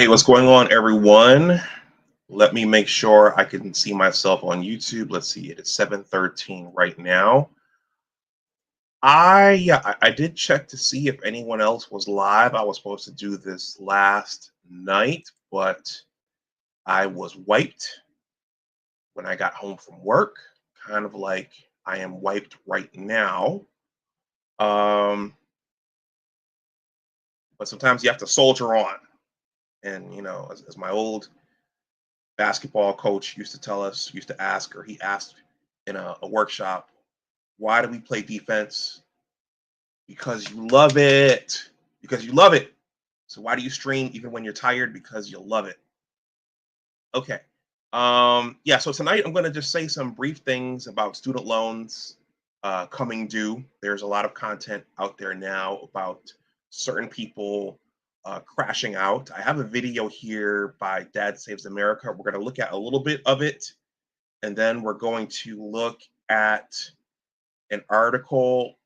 Hey, what's going on, everyone? Let me make sure I can see myself on YouTube. Let's see, it is 7:13 right now. I did check to see if anyone else was live. I was supposed to do this last night, but I was wiped when I got home from work, kind of like I am wiped right now. Um, but sometimes you have to soldier on. And as my old basketball coach used to tell us, used to ask, or he asked in a workshop, why do we play defense? Because you love it. Because you love it. So why do you stream even when you're tired? Because you love it. Okay. Yeah, so tonight I'm going to just say some brief things about student loans coming due. There's a lot of content out there now about certain people crashing out. I have a video here by Dad Saves America. We're going to look at a little bit of it, and then we're going to look at an article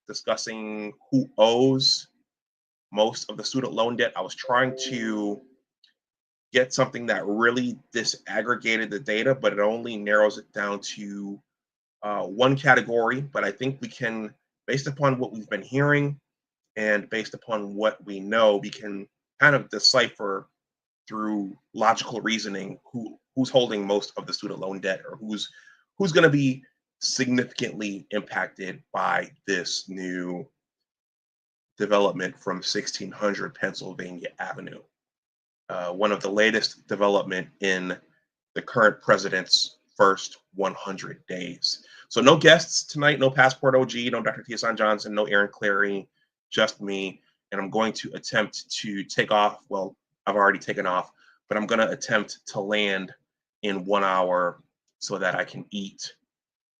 discussing who owes most of the student loan debt. I was trying to get something that really disaggregated the data, but it only narrows it down to one category. But I think we can, based upon what we've been hearing and based upon what we know, we can kind of decipher through logical reasoning who's holding most of the student loan debt, or who's going to be significantly impacted by this new development from 1600 Pennsylvania Avenue. One of the latest development in the current president's first 100 days. So no guests tonight, no Passport OG, no Dr. Tiesan Johnson, no Aaron Clary, just me. And I'm going to attempt to take off. Well, I've already taken off, but I'm going to attempt to land in 1 hour so that I can eat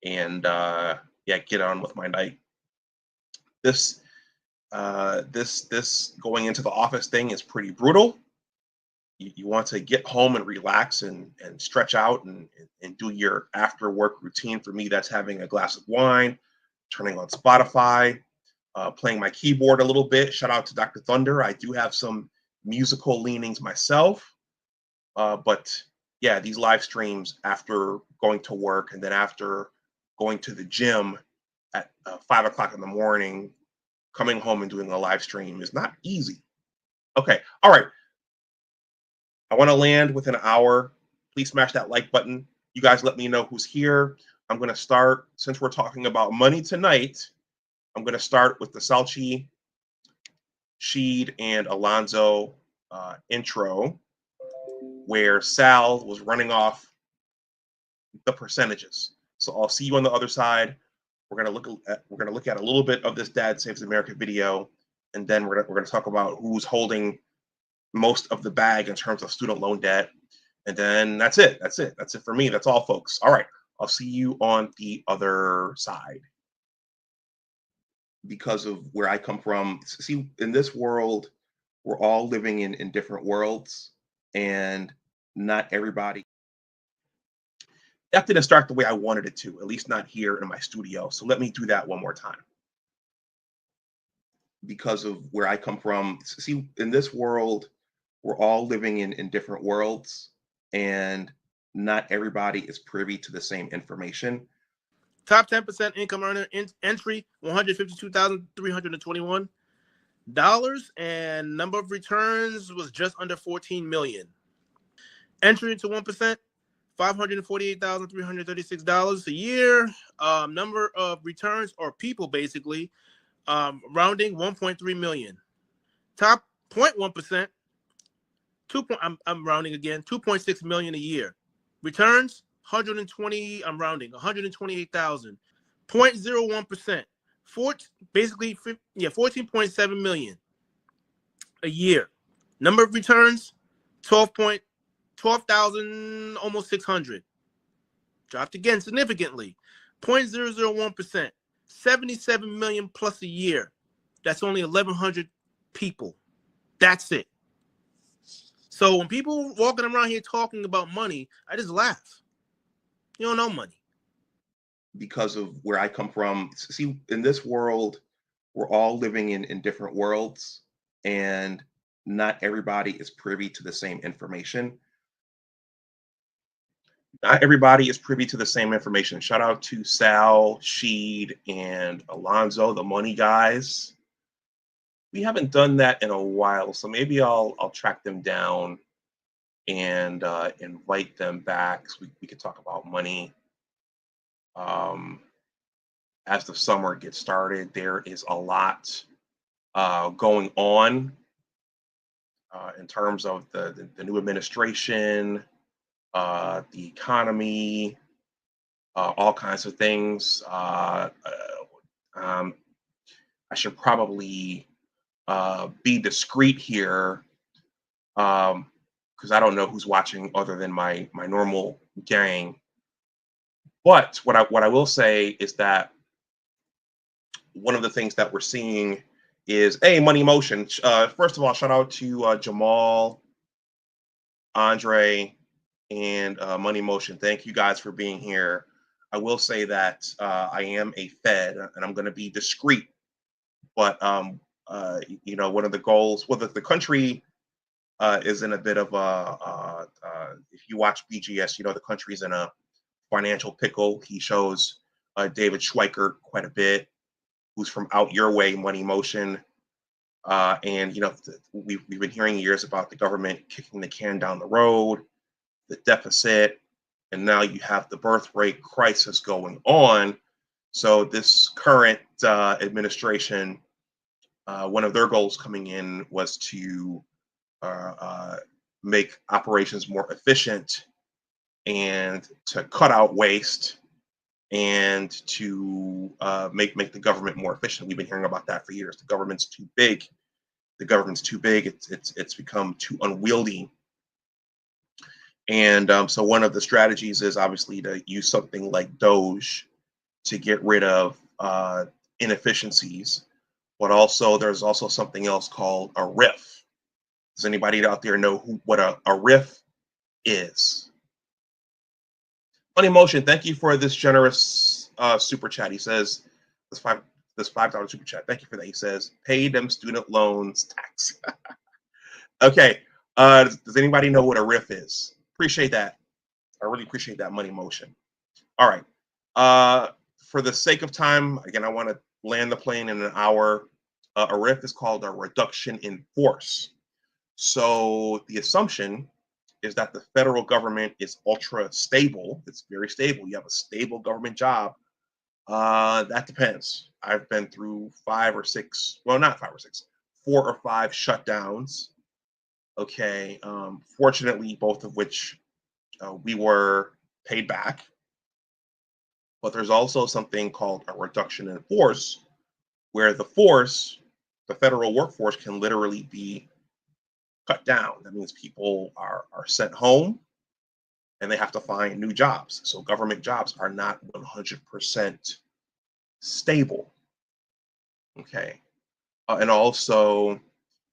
and get on with my night. This going into the office thing is pretty brutal. You want to get home and relax and stretch out and do your after work routine. For me, that's having a glass of wine, turning on Spotify, playing my keyboard a little bit. Shout out to Dr. Thunder. I do have some musical leanings myself, but yeah, these live streams after going to work and then after going to the gym at 5 o'clock in the morning, coming home and doing a live stream is not easy. Okay, all right. I want to land within an hour. Please smash that like button. You guys let me know who's here. I'm going to start, since we're talking about money tonight, I'm going to start with the Salchi, Sheed, and Alonzo intro, where Sal was running off the percentages. So I'll see you on the other side. We're going to look at a little bit of this Dad Saves America video, and then we're going to talk about who's holding most of the bag in terms of student loan debt. And then that's it. That's it for me. That's all, folks. All right. I'll see you on the other side. Because of where I come from, see, in this world, we're all living in different worlds, and not everybody. That didn't start the way I wanted it to, at least not here in my studio. So let me do that one more time. Because of where I come from, see, in this world, we're all living in different worlds, and not everybody is privy to the same information. Top 10% income earner entry, $152,321. And number of returns was just under 14 million. Entry into 1%, $548,336 a year. Number of returns, or people basically, rounding 1.3 million. Top 0.1%, I'm rounding again, 2.6 million a year. Returns, 120, I'm rounding, 128,000. 0.01%, basically, 14.7 million a year. Number of returns, 12,000, almost 600. Dropped again significantly. 0.001%, 77 million plus a year. That's only 1,100 people. That's it. So when people walking around here talking about money, I just laugh. You don't know money. Because of where I come from, see, in this world, we're all living in different worlds, and not everybody is privy to the same information. Not everybody is privy to the same information. Shout out to Sal, Sheed, and Alonzo, the money guys. We haven't done that in a while, so maybe I'll track them down and invite them back so we could talk about money. As the summer gets started, there is a lot going on in terms of the new administration, the economy, all kinds of things. I should probably be discreet here because I don't know who's watching other than my normal gang. But what I will say is that one of the things that we're seeing is Money Motion. First of all, shout out to Jamal, Andre, and Money Motion. Thank you guys for being here. I will say that I am a Fed and I'm going to be discreet. But one of the goals, well, the country is in a bit of a. If you watch BGS, the country's in a financial pickle. He shows David Schweiker quite a bit, who's from out your way, Money Motion. And we've been hearing years about the government kicking the can down the road, the deficit, and now you have the birth rate crisis going on. So this current administration, one of their goals coming in was to make operations more efficient and to cut out waste and to make the government more efficient. We've been hearing about that for years. The government's too big. The government's too big. It's become too unwieldy. And so one of the strategies is obviously to use something like Doge to get rid of inefficiencies. But also there's also something else called a RIF. Does anybody out there know what a RIF is? Money Motion, thank you for this generous super chat. He says this $5 super chat. Thank you for that. He says, pay them student loans tax. Okay. Does anybody know what a RIF is? Appreciate that. I really appreciate that, Money Motion. All right. For the sake of time, again, I want to land the plane in an hour. A RIF is called a reduction in force. So the assumption is that the federal government is ultra stable. It's very stable. You have a stable government job. That depends. I've been through 5 or 6, well, not 5 or 6, 4 or 5 shutdowns. Okay. Fortunately, both of which we were paid back. But there's also something called a reduction in force, where the federal workforce can literally be cut down. That means people are sent home and they have to find new jobs. So government jobs are not 100% stable. Okay. And also,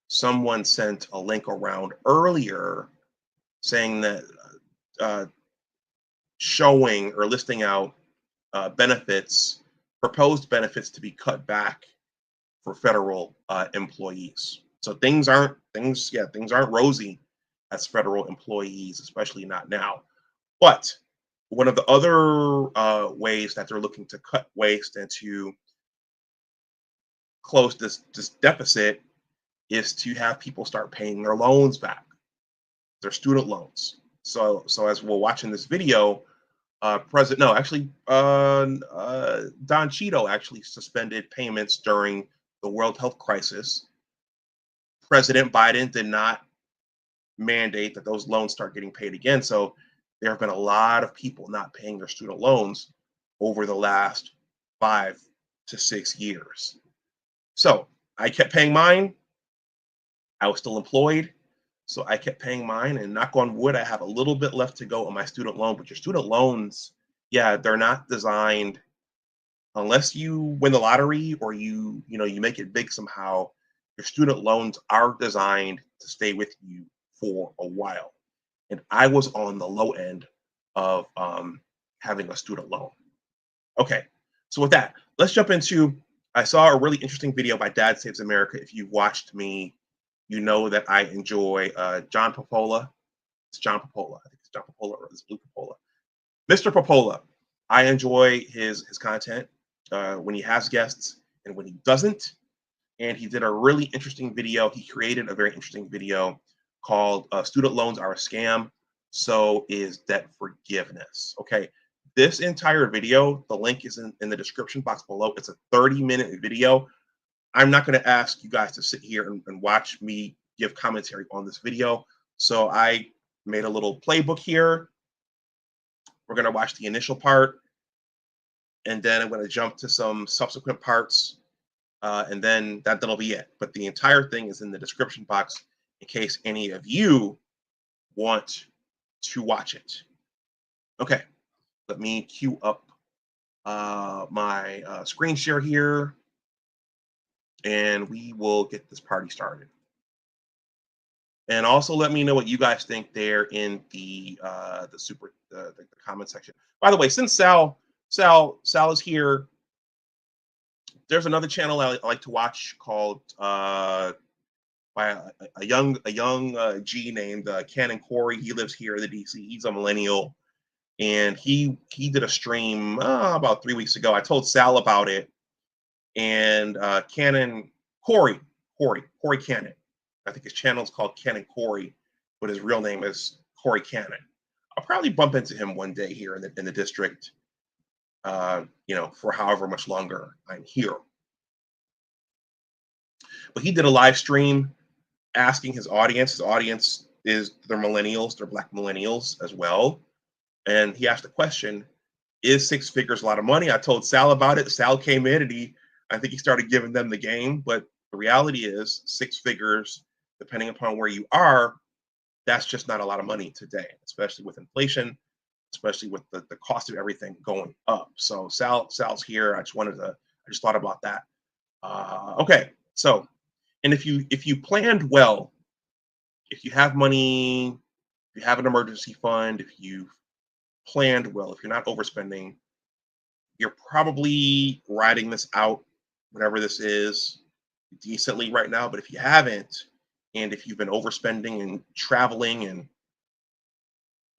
someone sent a link around earlier saying that showing or listing out proposed benefits to be cut back for federal employees. So things aren't rosy as federal employees, especially not now. But one of the other ways that they're looking to cut waste and to close this deficit is to have people start paying their loans back, their student loans. So as we're watching this video, Don Cheeto actually suspended payments during the World Health Crisis. President Biden did not mandate that those loans start getting paid again. So there have been a lot of people not paying their student loans over the last 5 to 6 years. So I kept paying mine. I was still employed. So I kept paying mine, and knock on wood, I have a little bit left to go on my student loan. But your student loans, they're not designed, unless you win the lottery or you make it big somehow. Your student loans are designed to stay with you for a while. And I was on the low end of having a student loan. Okay, so with that, let's jump into, I saw a really interesting video by Dad Saves America. If you've watched me, you know that I enjoy John Popola. It's John Popola. I think it's John Popola or it's Blue Popola. Mr. Popola. I enjoy his content when he has guests and when he doesn't. And he did a really interesting video. He created a very interesting video called Student Loans Are a Scam. So is Debt Forgiveness. Okay. This entire video, the link is in the description box below. It's a 30-minute video. I'm not going to ask you guys to sit here and watch me give commentary on this video. So I made a little playbook here. We're going to watch the initial part, and then I'm going to jump to some subsequent parts, and then that'll be it. But the entire thing is in the description box in case any of you want to watch it. Okay, let me queue up my screen share here, and we will get this party started. And also let me know what you guys think there in the comment section. By the way, since Sal is here, there's another channel I like to watch called by a young G named Canon Corey. He lives here in the DC. He's a millennial, and he did a stream about 3 weeks ago. I told Sal about it, and Canon Corey Cannon. I think his channel is called Canon Corey, but his real name is Corey Cannon. I'll probably bump into him one day here in the district, for however much longer I'm here. But he did a live stream asking his audience. His audience they're millennials, they're Black millennials as well. And he asked the question, is 6 figures a lot of money? I told Sal about it. Sal came in and I think he started giving them the game. But the reality is 6 figures, depending upon where you are, that's just not a lot of money today, especially with inflation, especially with the cost of everything going up. So Sal's here. I just thought about that. Okay, so, and if you planned well, if you have money, if you have an emergency fund, if you've planned well, if you're not overspending, you're probably riding this out, whatever this is, decently right now. But if you haven't, and if you've been overspending and traveling and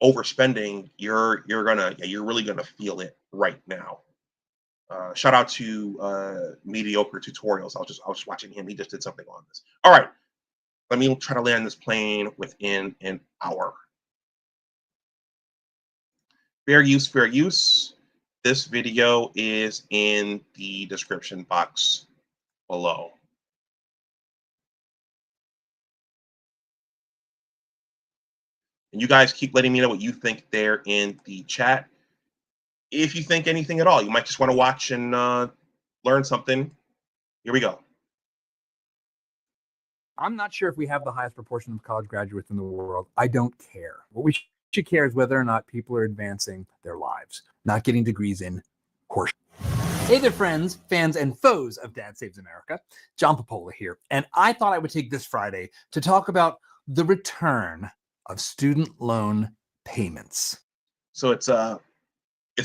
overspending, you're really gonna feel it right now. Shout out to Mediocre Tutorials. I was watching him. He just did something on this. All right, let me try to land this plane within an hour. Fair use, fair use. This video is in the description box below. And you guys keep letting me know what you think there in the chat. If you think anything at all, you might just want to watch and learn something. Here we go. I'm not sure if we have the highest proportion of college graduates in the world. I don't care. What we should care is whether or not people are advancing their lives, not getting degrees in horse. Hey there, friends, fans, and foes of Dad Saves America. John Popola here. And I thought I would take this Friday to talk about the return of student loan payments. So it's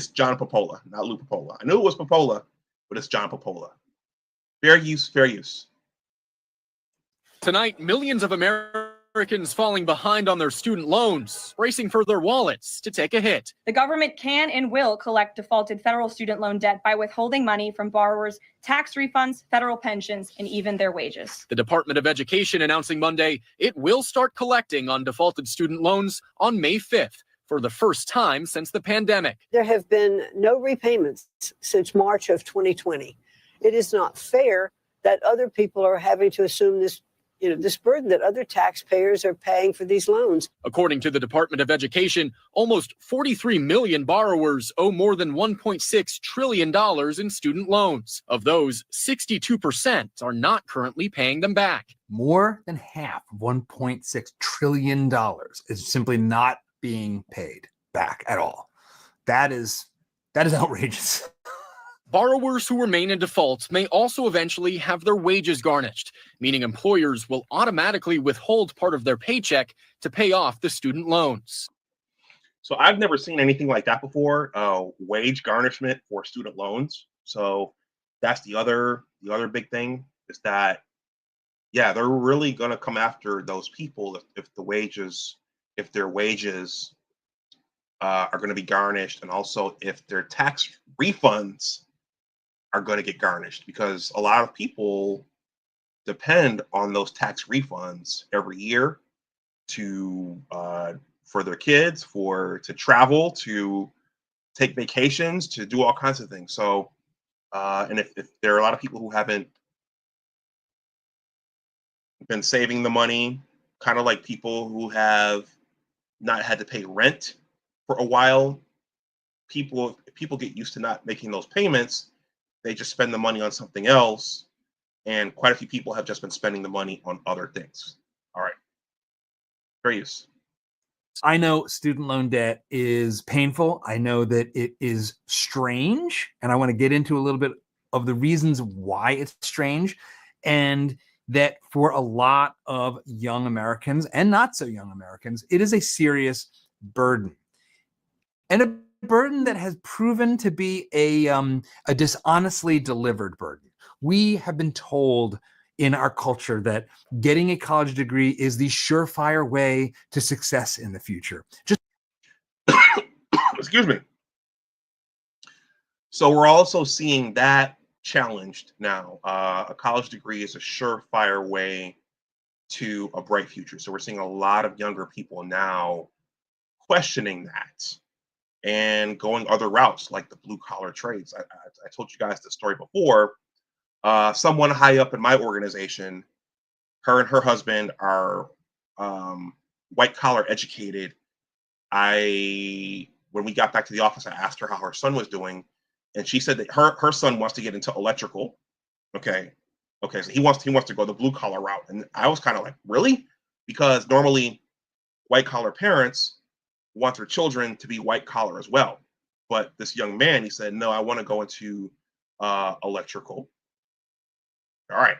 John Popola, not Lou Popola. I knew it was Popola, but it's John Popola. Fair use, fair use. Tonight, millions of Americans falling behind on their student loans, racing for their wallets to take a hit. The government can and will collect defaulted federal student loan debt by withholding money from borrowers, tax refunds, federal pensions, and even their wages. The Department of Education announcing Monday it will start collecting on defaulted student loans on May 5th for the first time since the pandemic. There have been no repayments since March of 2020. It is not fair that other people are having to assume this burden that other taxpayers are paying for these loans. According to the Department of Education, almost 43 million borrowers owe more than $1.6 trillion in student loans. Of those, 62% are not currently paying them back. More than half of $1.6 trillion is simply not being paid back at all. That is outrageous. Borrowers who remain in default may also eventually have their wages garnished, meaning employers will automatically withhold part of their paycheck to pay off the student loans. So I've never seen anything like that before, wage garnishment for student loans. So that's the other big thing is that yeah, they're really going to come after those people if their wages are going to be garnished, and also if their tax refunds are going to get garnished, because a lot of people depend on those tax refunds every year to for their kids, to travel, to take vacations, to do all kinds of things. So, and if there are a lot of people who haven't been saving the money, kind of like people who have not had to pay rent for a while, people get used to not making those payments. They just spend the money on something else, and quite a few people have just been spending the money on other things. All right, fair use. I know student loan debt is painful. I know that it is strange, and I want to get into a little bit of the reasons why it's strange, and that for a lot of young Americans and not so young Americans, it is a serious burden, and a burden that has proven to be a dishonestly delivered burden. We have been told in our culture that getting a college degree is the surefire way to success in the future. Just excuse me. So we're also seeing that challenged now. A college degree is a surefire way to a bright future. So we're seeing a lot of younger people now questioning that and going other routes like the blue collar trades. I told you guys the story before. Someone high up in my organization, her and her husband are white collar educated. When we got back to the office, I asked her how her son was doing, and she said that her son wants to get into electrical. Okay, so he wants to go the blue collar route, and I was kind of like, really? Because normally white collar parents want their children to be white collar as well, but this young man, he said, no, I want to go into electrical. All right.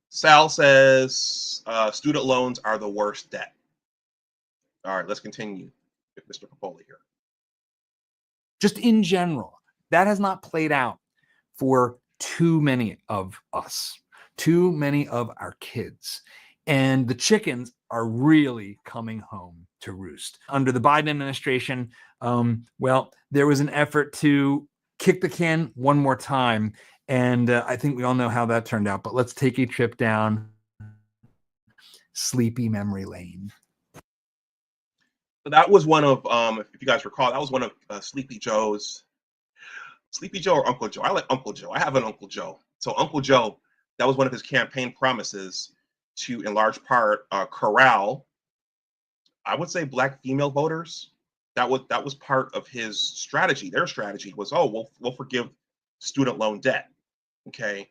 Sal says student loans are the worst debt. All right, let's continue with Mr. Capola here. just in general, that has not played out for too many of us, too many of our kids. And the chickens are really coming home to roost. Under the Biden administration, there was an effort to kick the can one more time. And I think we all know how that turned out. But let's take a trip down sleepy memory lane. So that was one of, if you guys recall, that was one of Sleepy Joe or Uncle Joe. I like Uncle Joe. I have an Uncle Joe. So Uncle Joe, that was one of his campaign promises to, in large part, corral, I would say, Black female voters. That was part of his strategy. Their strategy was, oh, we'll forgive student loan debt. Okay.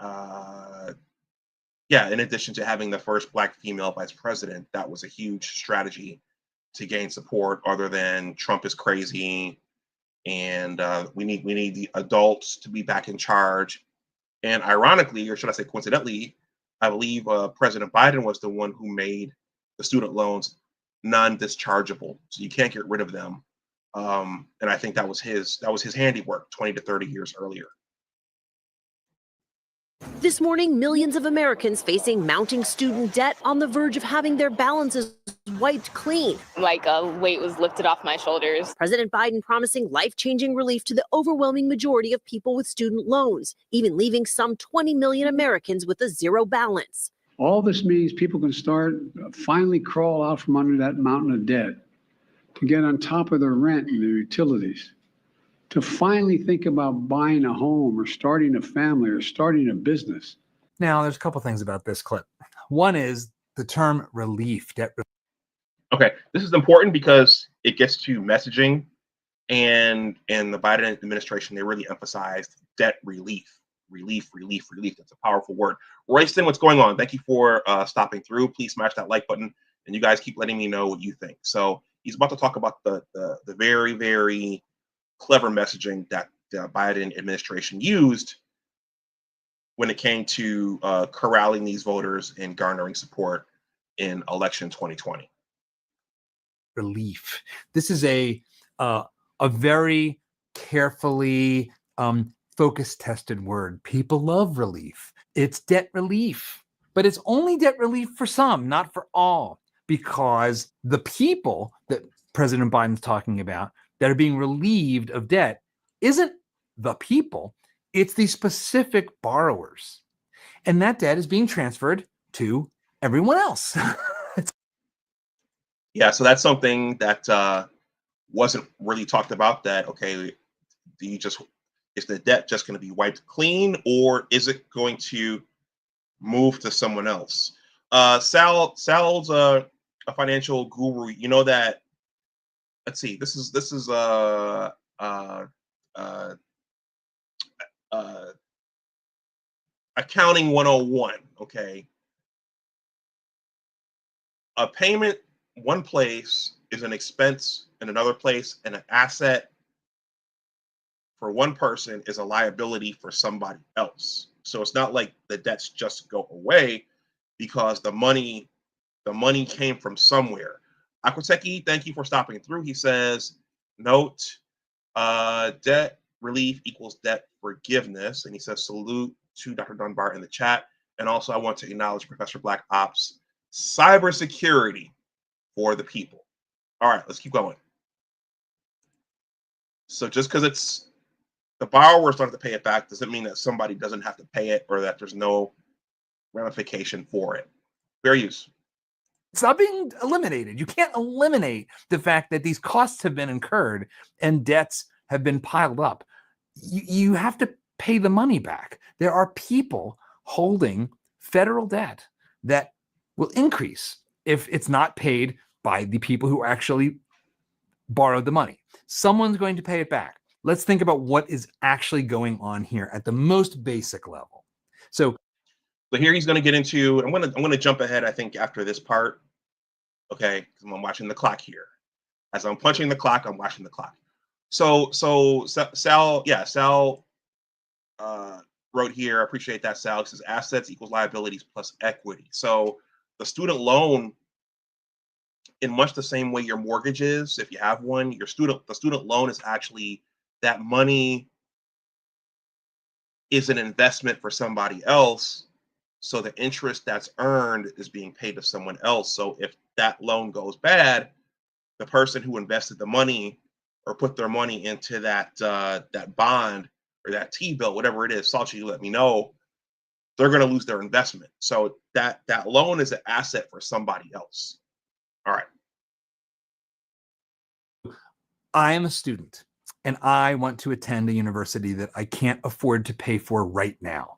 Yeah. In addition to having the first Black female vice president, that was a huge strategy to gain support. Other than Trump is crazy, and we need the adults to be back in charge. And ironically, or should I say coincidentally, I believe President Biden was the one who made the student loans non-dischargeable, so you can't get rid of them. And I think that was his handiwork 20 to 30 years earlier. This morning, millions of Americans facing mounting student debt on the verge of having their balances wiped clean. Like a weight was lifted off my shoulders. President Biden promising life-changing relief to the overwhelming majority of people with student loans, even leaving some 20 million Americans with a zero balance. All this means people can start finally crawl out from under that mountain of debt to get on top of their rent and their utilities, to finally think about buying a home or starting a family or starting a business. Now, there's a couple things about this clip. One is the term relief, debt relief. Okay, this is important because it gets to messaging, and in the Biden administration, they really emphasized debt relief. Relief. That's a powerful word. Royston, what's going on? Thank you for stopping through. Please smash that like button, and you guys keep letting me know what you think. So he's about to talk about the very, very clever messaging that the Biden administration used when it came to corralling these voters and garnering support in election 2020. Relief. This is a very carefully focus tested word. People love relief. It's debt relief, but it's only debt relief for some, not for all, because the people that President Biden's talking about that are being relieved of debt isn't the people, it's the specific borrowers. And that debt is being transferred to everyone else. Yeah, so that's something that wasn't really talked about. That okay, is the debt just going to be wiped clean, or is it going to move to someone else? Sal's a financial guru. You know that. Let's see. This is accounting 101. Okay, a payment one place is an expense in another place, and an asset for one person is a liability for somebody else. So it's not like the debts just go away, because the money came from somewhere. Akwateki, thank you for stopping through. He says, note, debt relief equals debt forgiveness. And he says, salute to Dr. Dunbar in the chat. And also I want to acknowledge Professor Black Ops, cybersecurity for the people. All right, let's keep going. So just because it's the borrowers don't have to pay it back doesn't mean that somebody doesn't have to pay it, or that there's no ramification for it. Fair use. It's not being eliminated. You can't eliminate the fact that these costs have been incurred and debts have been piled up. You have to pay the money back. There are people holding federal debt that will increase if it's not paid by the people who actually borrowed the money. Someone's going to pay it back. Let's think about what is actually going on here at the most basic level. So here he's going to get into. I'm going to jump ahead. I think after this part, okay, because I'm watching the clock here. As I'm punching the clock, I'm watching the clock. So Sal wrote here. I appreciate that, Sal. It says assets equals liabilities plus equity. So the student loan, in much the same way your mortgage is, if you have one, the student loan is actually, that money is an investment for somebody else. So the interest that's earned is being paid to someone else. So if that loan goes bad, the person who invested the money or put their money into that bond or that T-bill, whatever it is, Salchi, you let me know, they're going to lose their investment. So that loan is an asset for somebody else. All right. I am a student and I want to attend a university that I can't afford to pay for right now,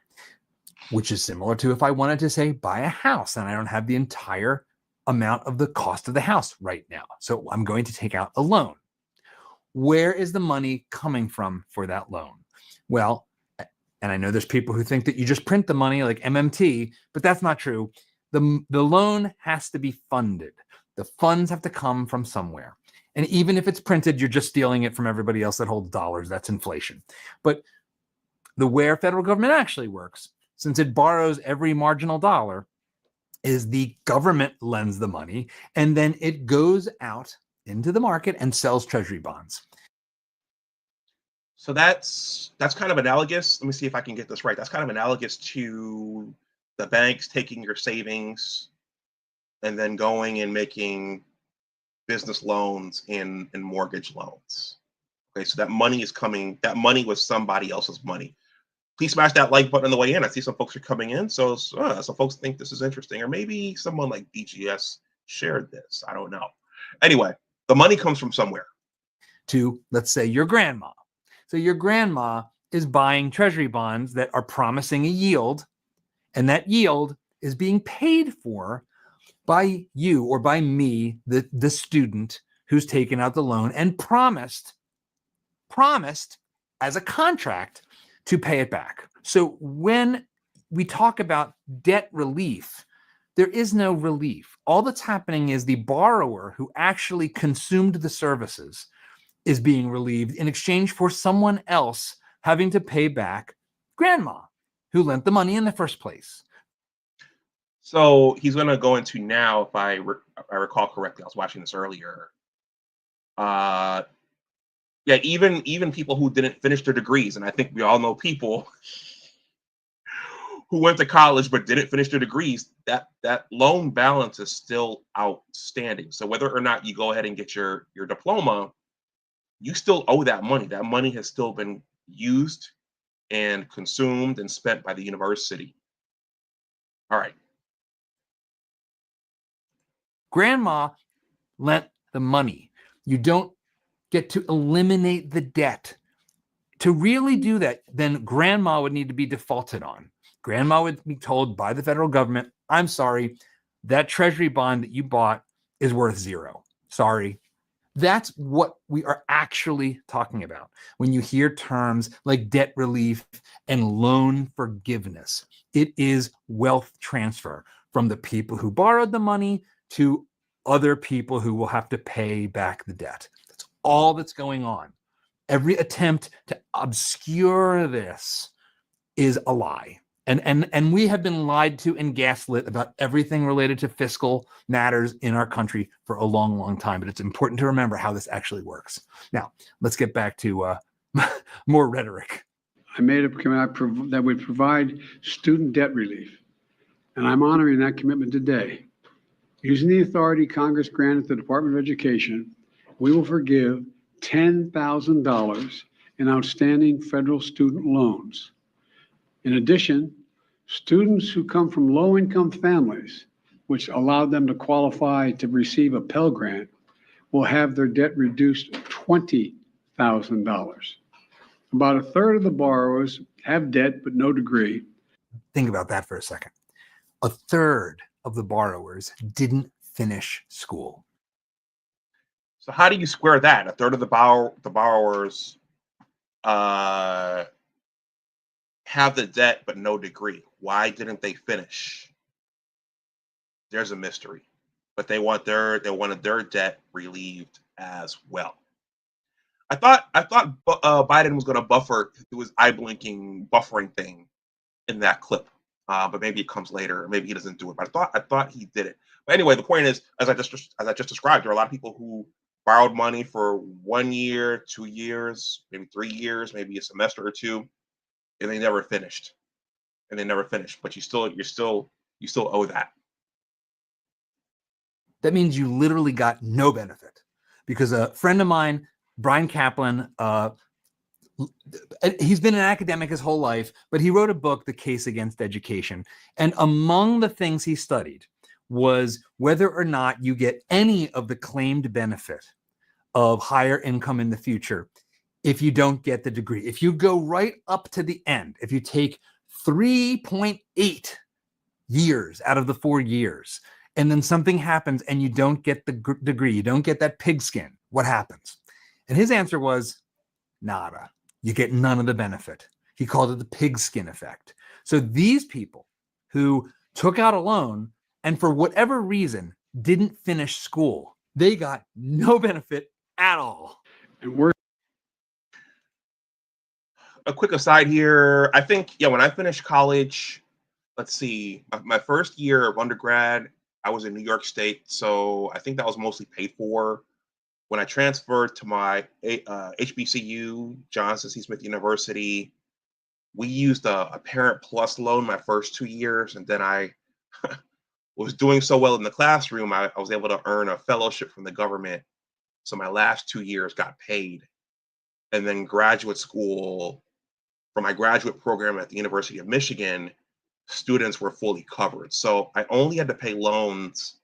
which is similar to if I wanted to, say, buy a house and I don't have the entire amount of the cost of the house right now. So I'm going to take out a loan. Where is the money coming from for that loan? Well, and I know there's people who think that you just print the money like MMT, but that's not true. The loan has to be funded. The funds have to come from somewhere. And even if it's printed, you're just stealing it from everybody else that holds dollars. That's inflation. But the way federal government actually works, since it borrows every marginal dollar, is the government lends the money and then it goes out into the market and sells treasury bonds. So that's kind of analogous. Let me see if I can get this right. That's kind of analogous to the banks taking your savings and then going and making business loans and mortgage loans. Okay, so that money is coming. That money was somebody else's money. Please smash that like button on the way in. I see some folks are coming in, so some folks think this is interesting, or maybe someone like BGS shared this. I don't know. Anyway, the money comes from somewhere. To, let's say, your grandma. So your grandma is buying treasury bonds that are promising a yield, and that yield is being paid for by you or by me, the student who's taken out the loan and promised as a contract to pay it back. So when we talk about debt relief, there is no relief. All that's happening is the borrower who actually consumed the services is being relieved in exchange for someone else having to pay back grandma who lent the money in the first place. So he's going to go into now, if I recall correctly, I was watching this earlier. Yeah, even people who didn't finish their degrees, and I think we all know people who went to college but didn't finish their degrees, that loan balance is still outstanding. So whether or not you go ahead and get your diploma, you still owe that money. That money has still been used and consumed and spent by the university. All right. Grandma lent the money. You don't get to eliminate the debt. To really do that, then grandma would need to be defaulted on. Grandma would be told by the federal government, I'm sorry, that treasury bond that you bought is worth zero. Sorry. That's what we are actually talking about when you hear terms like debt relief and loan forgiveness. It is wealth transfer from the people who borrowed the money to other people who will have to pay back the debt. That's all that's going on. Every attempt to obscure this is a lie. And we have been lied to and gaslit about everything related to fiscal matters in our country for a long, long time. But it's important to remember how this actually works. Now, let's get back to more rhetoric. I made a commitment that would provide student debt relief, and I'm honoring that commitment today. Using the authority Congress granted the Department of Education, we will forgive $10,000 in outstanding federal student loans. In addition, students who come from low-income families, which allowed them to qualify to receive a Pell Grant, will have their debt reduced $20,000. About a third of the borrowers have debt but no degree. Think about that for a second. A third of the borrowers didn't finish school. So how do you square that? A third of the borrowers have the debt but no degree. Why didn't they finish? There's a mystery. But they wanted their debt relieved as well. I thought Biden was going to buffer, do his eye blinking buffering thing in that clip, but maybe it comes later. Or maybe he doesn't do it. But I thought he did it. But anyway, the point is, as I just described, there are a lot of people who borrowed money for 1 year, 2 years, maybe 3 years, maybe a semester or two, and they never finished. But you still owe that. That means you literally got no benefit, because a friend of mine, Brian Kaplan, he's been an academic his whole life, but he wrote a book, The Case Against Education. And among the things he studied was whether or not you get any of the claimed benefit of higher income in the future if you don't get the degree. If you go right up to the end, if you take 3.8 years out of the 4 years, and then something happens and you don't get the degree, you don't get that pigskin, what happens? And his answer was nada. You get none of the benefit. He called it the pigskin effect. So these people who took out a loan and for whatever reason didn't finish school, they got no benefit at all. And we're A quick aside here. I think, when I finished college, let's see, my first year of undergrad, I was in New York State. So I think that was mostly paid for. When I transferred to my HBCU, Johnson C. Smith University, we used a Parent Plus loan my first 2 years. And then I was doing so well in the classroom, I was able to earn a fellowship from the government. So my last 2 years got paid. And then graduate school, for my graduate program at the University of Michigan, students were fully covered. So I only had to pay loans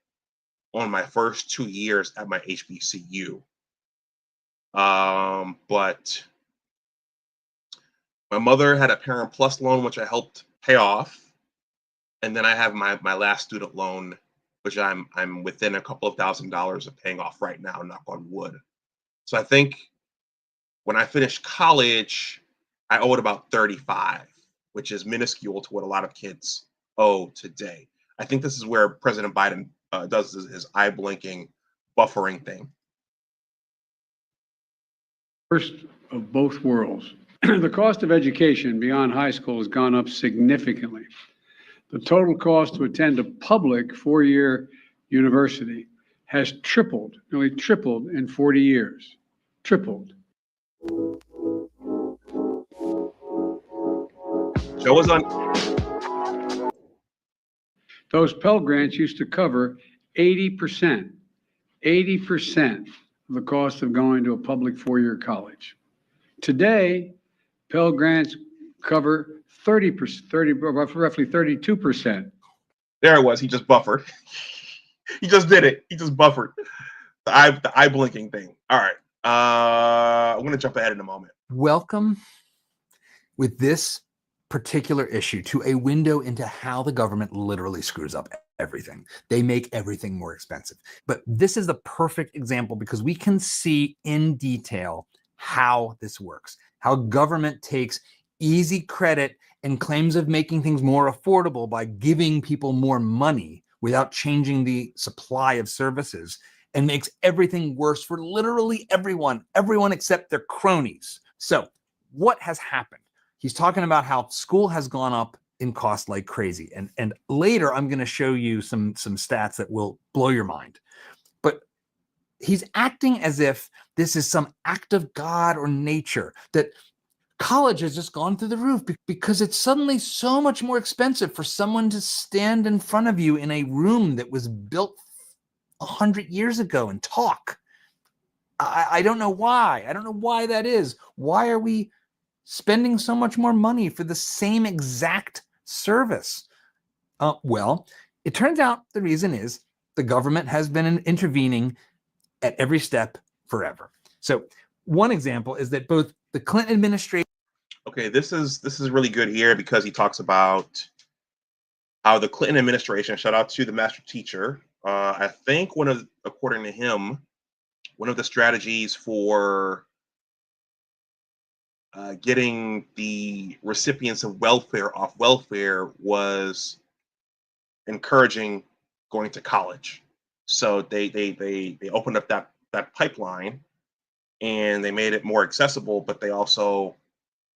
on my first 2 years at my HBCU. But my mother had a Parent Plus loan, which I helped pay off. And then I have my last student loan, which I'm within a couple of $1,000s of paying off right now, knock on wood. So I think when I finished college, I owed about 35, which is minuscule to what a lot of kids owe today. I think this is where President Biden does his eye blinking buffering thing. first of both worlds. The cost of education beyond high school has gone up significantly. The total cost to attend a public four-year university has tripled, nearly tripled in 40 years. Tripled. Show us on. Those Pell Grants used to cover 80% of the cost of going to a public four-year college. Today, Pell Grants cover 30%, roughly 32%. There it was. He just buffered. He just did it. He just buffered. The eye blinking thing. All right. I'm going to jump ahead in a moment. Welcome with this particular issue to a window into how the government literally screws up everything. They make everything more expensive. But this is the perfect example because we can see in detail how this works, how government takes easy credit and claims of making things more affordable by giving people more money without changing the supply of services, and makes everything worse for literally everyone except their cronies. So what has happened? He's talking about how school has gone up in cost like crazy. And later I'm going to show you some stats that will blow your mind. But he's acting as if this is some act of God or nature, that college has just gone through the roof because it's suddenly so much more expensive for someone to stand in front of you in a room that was built 100 years ago and talk. I don't know why. I don't know why that is. Why are we spending so much more money for the same exact service? Well, it turns out the reason is the government has been intervening at every step forever. So one example is that both the Clinton administration. Okay, this is really good here because he talks about how the Clinton administration, shout out to the master teacher, I think according to him, one of the strategies for getting the recipients of welfare off welfare was encouraging going to college. So they opened up that pipeline and they made it more accessible, but they also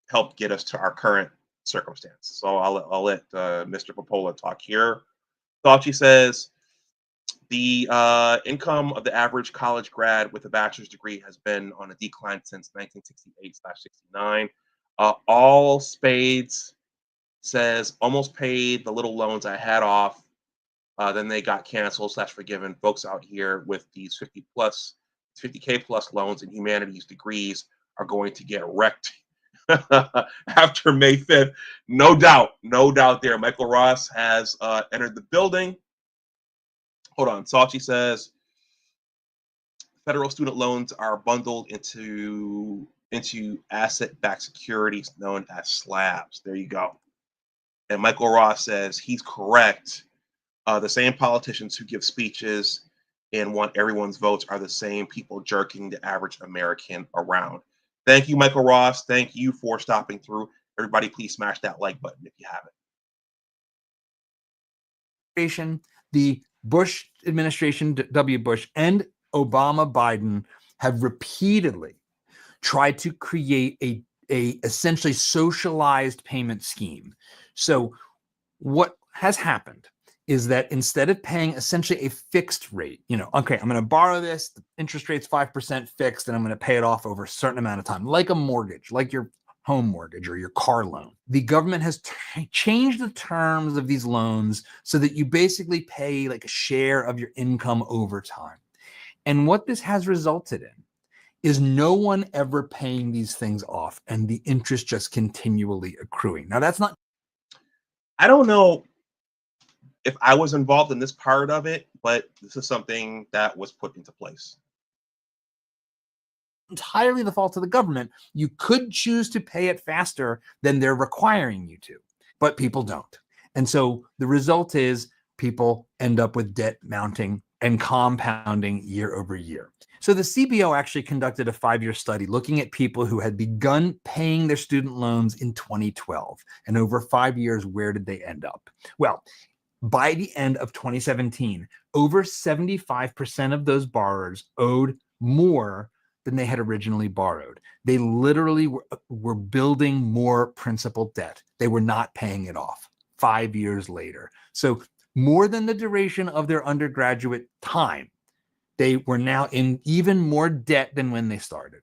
helped get us to our current circumstance. So I'll let Mr. Popola talk here. Fauci says the income of the average college grad with a bachelor's degree has been on a decline since 1968/69. All spades says almost paid the little loans I had off. Then they got canceled/forgiven. Folks out here with these 50K plus loans and humanities degrees are going to get wrecked after May 5th. No doubt there. Michael Ross has entered the building. Hold on. Fauci says federal student loans are bundled into asset-backed securities known as slabs. There you go. And Michael Ross says he's correct. The same politicians who give speeches and want everyone's votes are the same people jerking the average American around. Thank you, Michael Ross. Thank you for stopping through. Everybody, please smash that like button if you haven't. The Bush administration, W. Bush, and Obama Biden have repeatedly tried to create a essentially socialized payment scheme. So what has happened is that instead of paying essentially a fixed rate, okay, I'm going to borrow this, the interest rate's 5% fixed, and I'm going to pay it off over a certain amount of time, like a mortgage, like your home mortgage or your car loan. The government has changed the terms of these loans so that you basically pay like a share of your income over time. And what this has resulted in is no one ever paying these things off and the interest just continually accruing. Now, that's not. I don't know if I was involved in this part of it, but this is something that was put into place. Entirely the fault of the government. You could choose to pay it faster than they're requiring you to, but people don't. And so the result is people end up with debt mounting and compounding year over year. So the CBO actually conducted a 5-year study looking at people who had begun paying their student loans in 2012. And over 5 years, where did they end up? Well, by the end of 2017, over 75% of those borrowers owed more than they had originally borrowed. They literally were building more principal debt. They were not paying it off 5 years later. So more than the duration of their undergraduate time, they were now in even more debt than when they started.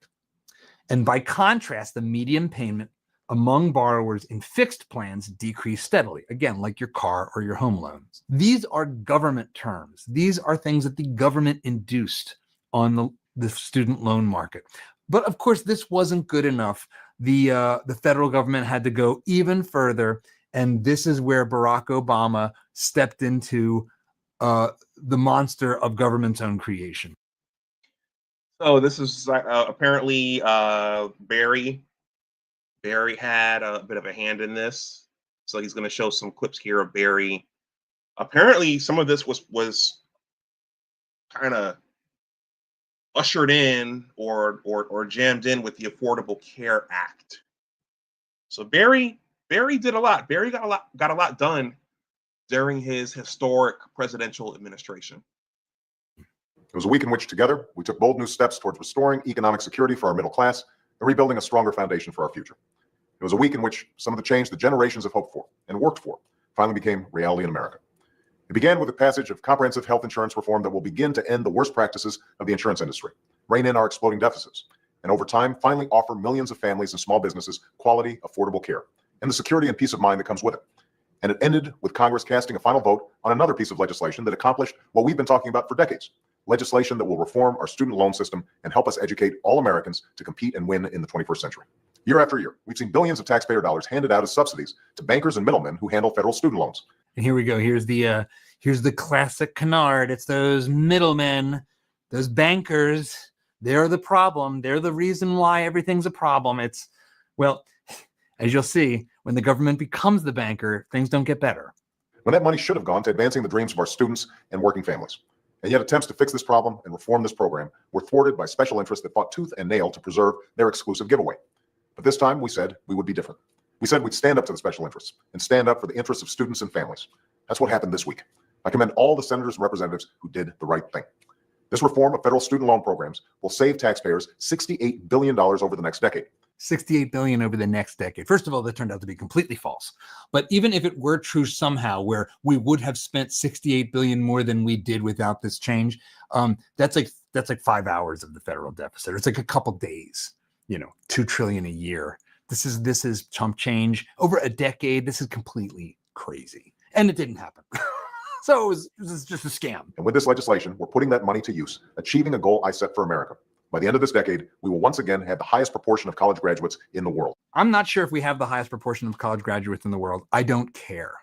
And by contrast, the median payment among borrowers in fixed plans decreased steadily. Again, like your car or your home loans. These are government terms. These are things that the government induced on the student loan market. But of course, this wasn't good enough. The federal government had to go even further. And this is where Barack Obama stepped into the monster of government's own creation. So this is apparently Barry. Barry had a bit of a hand in this. So he's going to show some clips here of Barry. Apparently, some of this was kind of ushered in or jammed in with the Affordable Care Act. So Barry did a lot. Barry got a lot done during his historic presidential administration. It was a week in which together we took bold new steps towards restoring economic security for our middle class and rebuilding a stronger foundation for our future. It was a week in which some of the change that generations have hoped for and worked for finally became reality in America. It began with the passage of comprehensive health insurance reform that will begin to end the worst practices of the insurance industry, rein in our exploding deficits, and over time finally offer millions of families and small businesses quality, affordable care and the security and peace of mind that comes with it. And it ended with Congress casting a final vote on another piece of legislation that accomplished what we've been talking about for decades. Legislation that will reform our student loan system and help us educate all Americans to compete and win in the 21st century. Year after year, we've seen billions of taxpayer dollars handed out as subsidies to bankers and middlemen who handle federal student loans. And here we go. Here's the classic canard. It's those middlemen, those bankers. They're the problem. They're the reason why everything's a problem. It's, well, as you'll see, when the government becomes the banker, things don't get better. When that money should have gone to advancing the dreams of our students and working families. And yet attempts to fix this problem and reform this program were thwarted by special interests that fought tooth and nail to preserve their exclusive giveaway. But this time we said we would be different. We said we'd stand up to the special interests and stand up for the interests of students and families. That's what happened this week. I commend all the senators and representatives who did the right thing. This reform of federal student loan programs will save taxpayers $68 billion over the next decade. $68 billion over the next decade. First of all, that turned out to be completely false. But even if it were true somehow, where we would have spent $68 billion more than we did without this change, that's like 5 hours of the federal deficit. It's like a couple days, $2 trillion a year. This is chump change over a decade. This is completely crazy. And it didn't happen. So it was just a scam. And with this legislation, we're putting that money to use, achieving a goal I set for America. By the end of this decade, we will once again have the highest proportion of college graduates in the world. I'm not sure if we have the highest proportion of college graduates in the world. I don't care.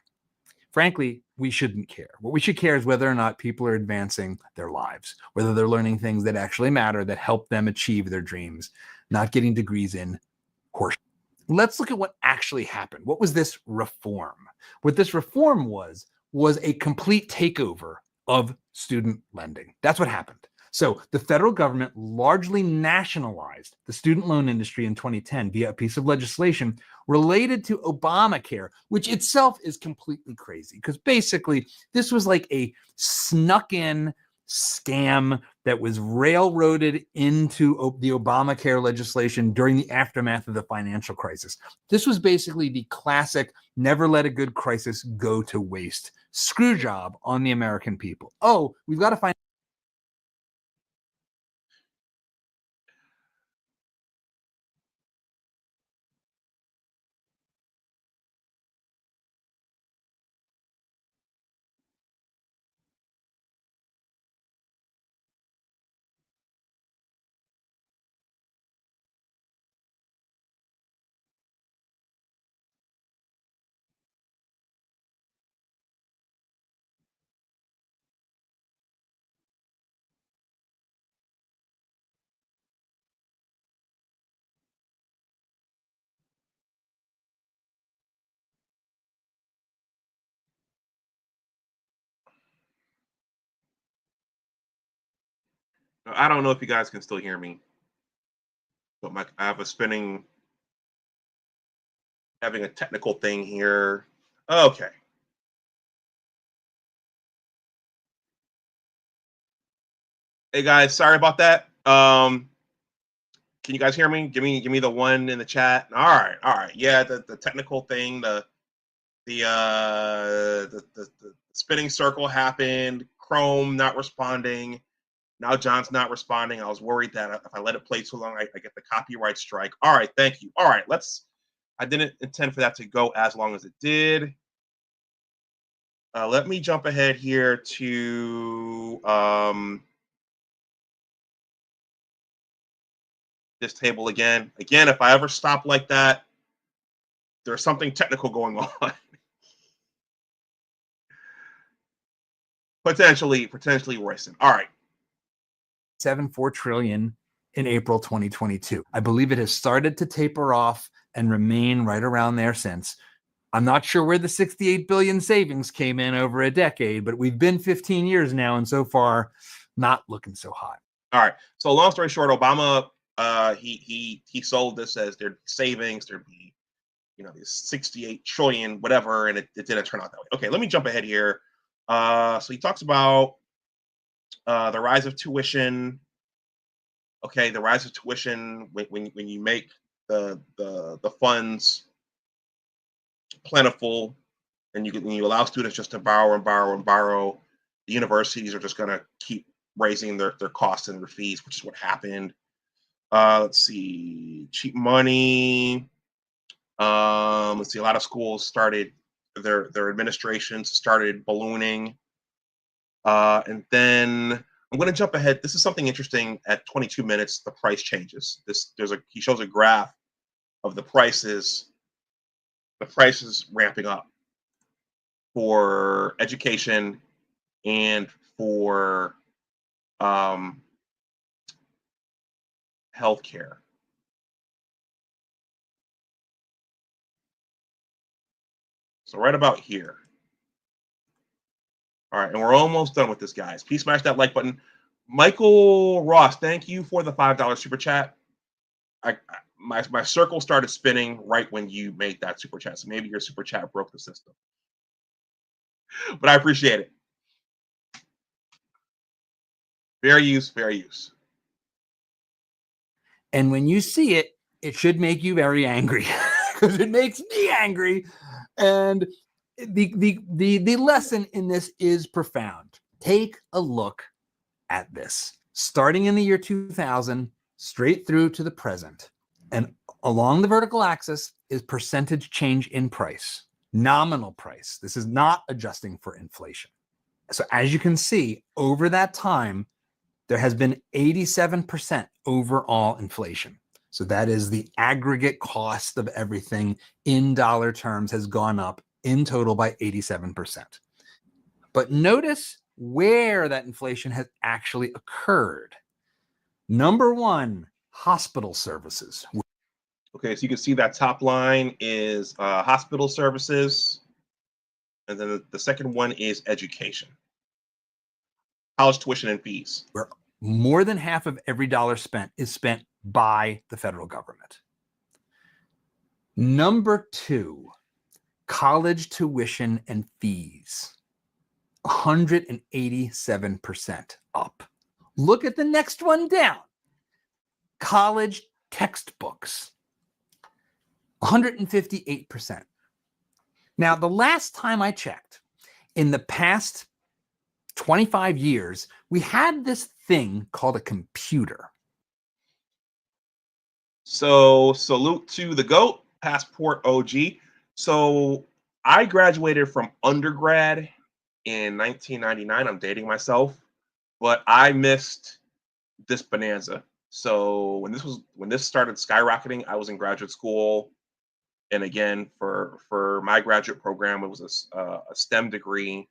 Frankly, we shouldn't care. What we should care is whether or not people are advancing their lives, whether they're learning things that actually matter, that help them achieve their dreams, not getting degrees in horseshit. Let's look at what actually happened. What was this reform? What this reform was a complete takeover of student lending. That's what happened. So the federal government largely nationalized the student loan industry in 2010 via a piece of legislation related to Obamacare, which itself is completely crazy because basically this was like a snuck-in scam that was railroaded into the Obamacare legislation during the aftermath of the financial crisis. This was basically the classic never let a good crisis go to waste screw job on the American people. Oh, we've got to find I don't know if you guys can still hear me, but I have having a technical thing here. Okay. Hey guys, sorry about that. Can you guys hear me? Give me the one in the chat. All right. Yeah, the technical thing, the spinning circle happened. Chrome not responding. Now John's not responding. I was worried that if I let it play too long, I get the copyright strike. All right, thank you. All right, I didn't intend for that to go as long as it did. Let me jump ahead here to this table again. Again, if I ever stop like that, there's something technical going on. potentially Royston. All right. 7.4 trillion in April 2022. I believe it has started to taper off and remain right around there since. I'm not sure where the 68 billion savings came in over a decade, but we've been 15 years now, and so far, not looking so hot. All right. So long story short, Obama he sold this as their savings, there'd be these 68 trillion whatever, and it didn't turn out that way. Okay, let me jump ahead here. So he talks about the rise of tuition. Okay, the rise of tuition when you make the funds plentiful, and you allow students just to borrow and borrow and borrow, the universities are just going to keep raising their costs and their fees, which is what happened. Let's see, cheap money. Let's see, a lot of schools started their administrations started ballooning, and then I'm going to jump ahead. This is something interesting. At 22 minutes, the price changes. He shows a graph of the prices ramping up for education and for healthcare. So right about here. All right, and we're almost done with this, guys. Please smash that like button. Michael Ross, thank you for the $5 super chat. My circle started spinning right when you made that super chat, so maybe your super chat broke the system. But I appreciate it. Fair use, fair use. And when you see it, it should make you very angry because it makes me angry. And the lesson in this is profound. Take a look at this. Starting in the year 2000, straight through to the present. And along the vertical axis is percentage change in price, nominal price. This is not adjusting for inflation. So as you can see, over that time, there has been 87% overall inflation. So that is the aggregate cost of everything in dollar terms has gone up in total by 87%. But notice where that inflation has actually occurred. Number one, hospital services. Okay, so you can see that top line is hospital services. And then the second one is education. College tuition and fees. Where more than half of every dollar spent is spent by the federal government. Number two, college tuition and fees. 187% up. Look at the next one down. College textbooks. 158%. Now, the last time I checked, in the past 25 years, we had this thing called a computer. So salute to the GOAT, Passport OG. So I graduated from undergrad in 1999. I'm dating myself, but I missed this bonanza. So when this started skyrocketing, I was in graduate school. And again, for my graduate program, it was a STEM degree.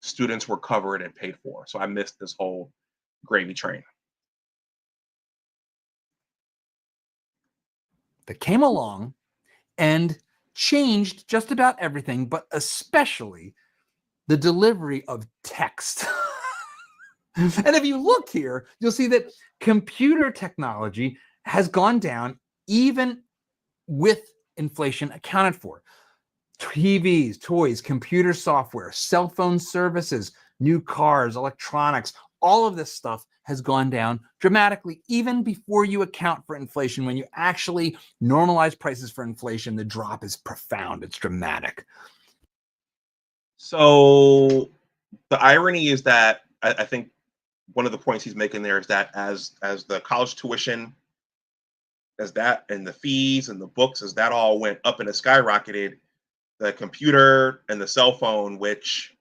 Students were covered and paid for. So I missed this whole gravy train. That came along and changed just about everything, but especially the delivery of text. And if you look here, you'll see that computer technology has gone down even with inflation accounted for. TVs, toys, computer software, cell phone services, new cars, electronics, all of this stuff has gone down dramatically, even before you account for inflation. When you actually normalize prices for inflation, the drop is profound. It's dramatic. So the irony is that I think one of the points he's making there is that as the college tuition, as that and the fees and the books, as that all went up and it skyrocketed, the computer and the cell phone, which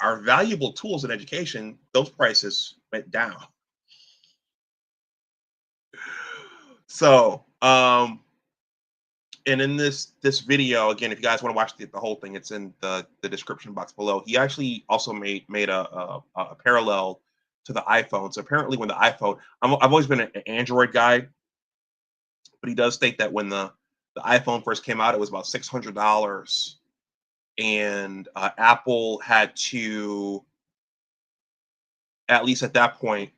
are valuable tools in education, those prices went down. So, and in this video, again, if you guys want to watch the whole thing, it's in the description box below. He actually also made a parallel to the iPhone. So apparently when the iPhone, I've always been an Android guy, but he does state that when the iPhone first came out, it was about $600. And Apple had to, at least at that point,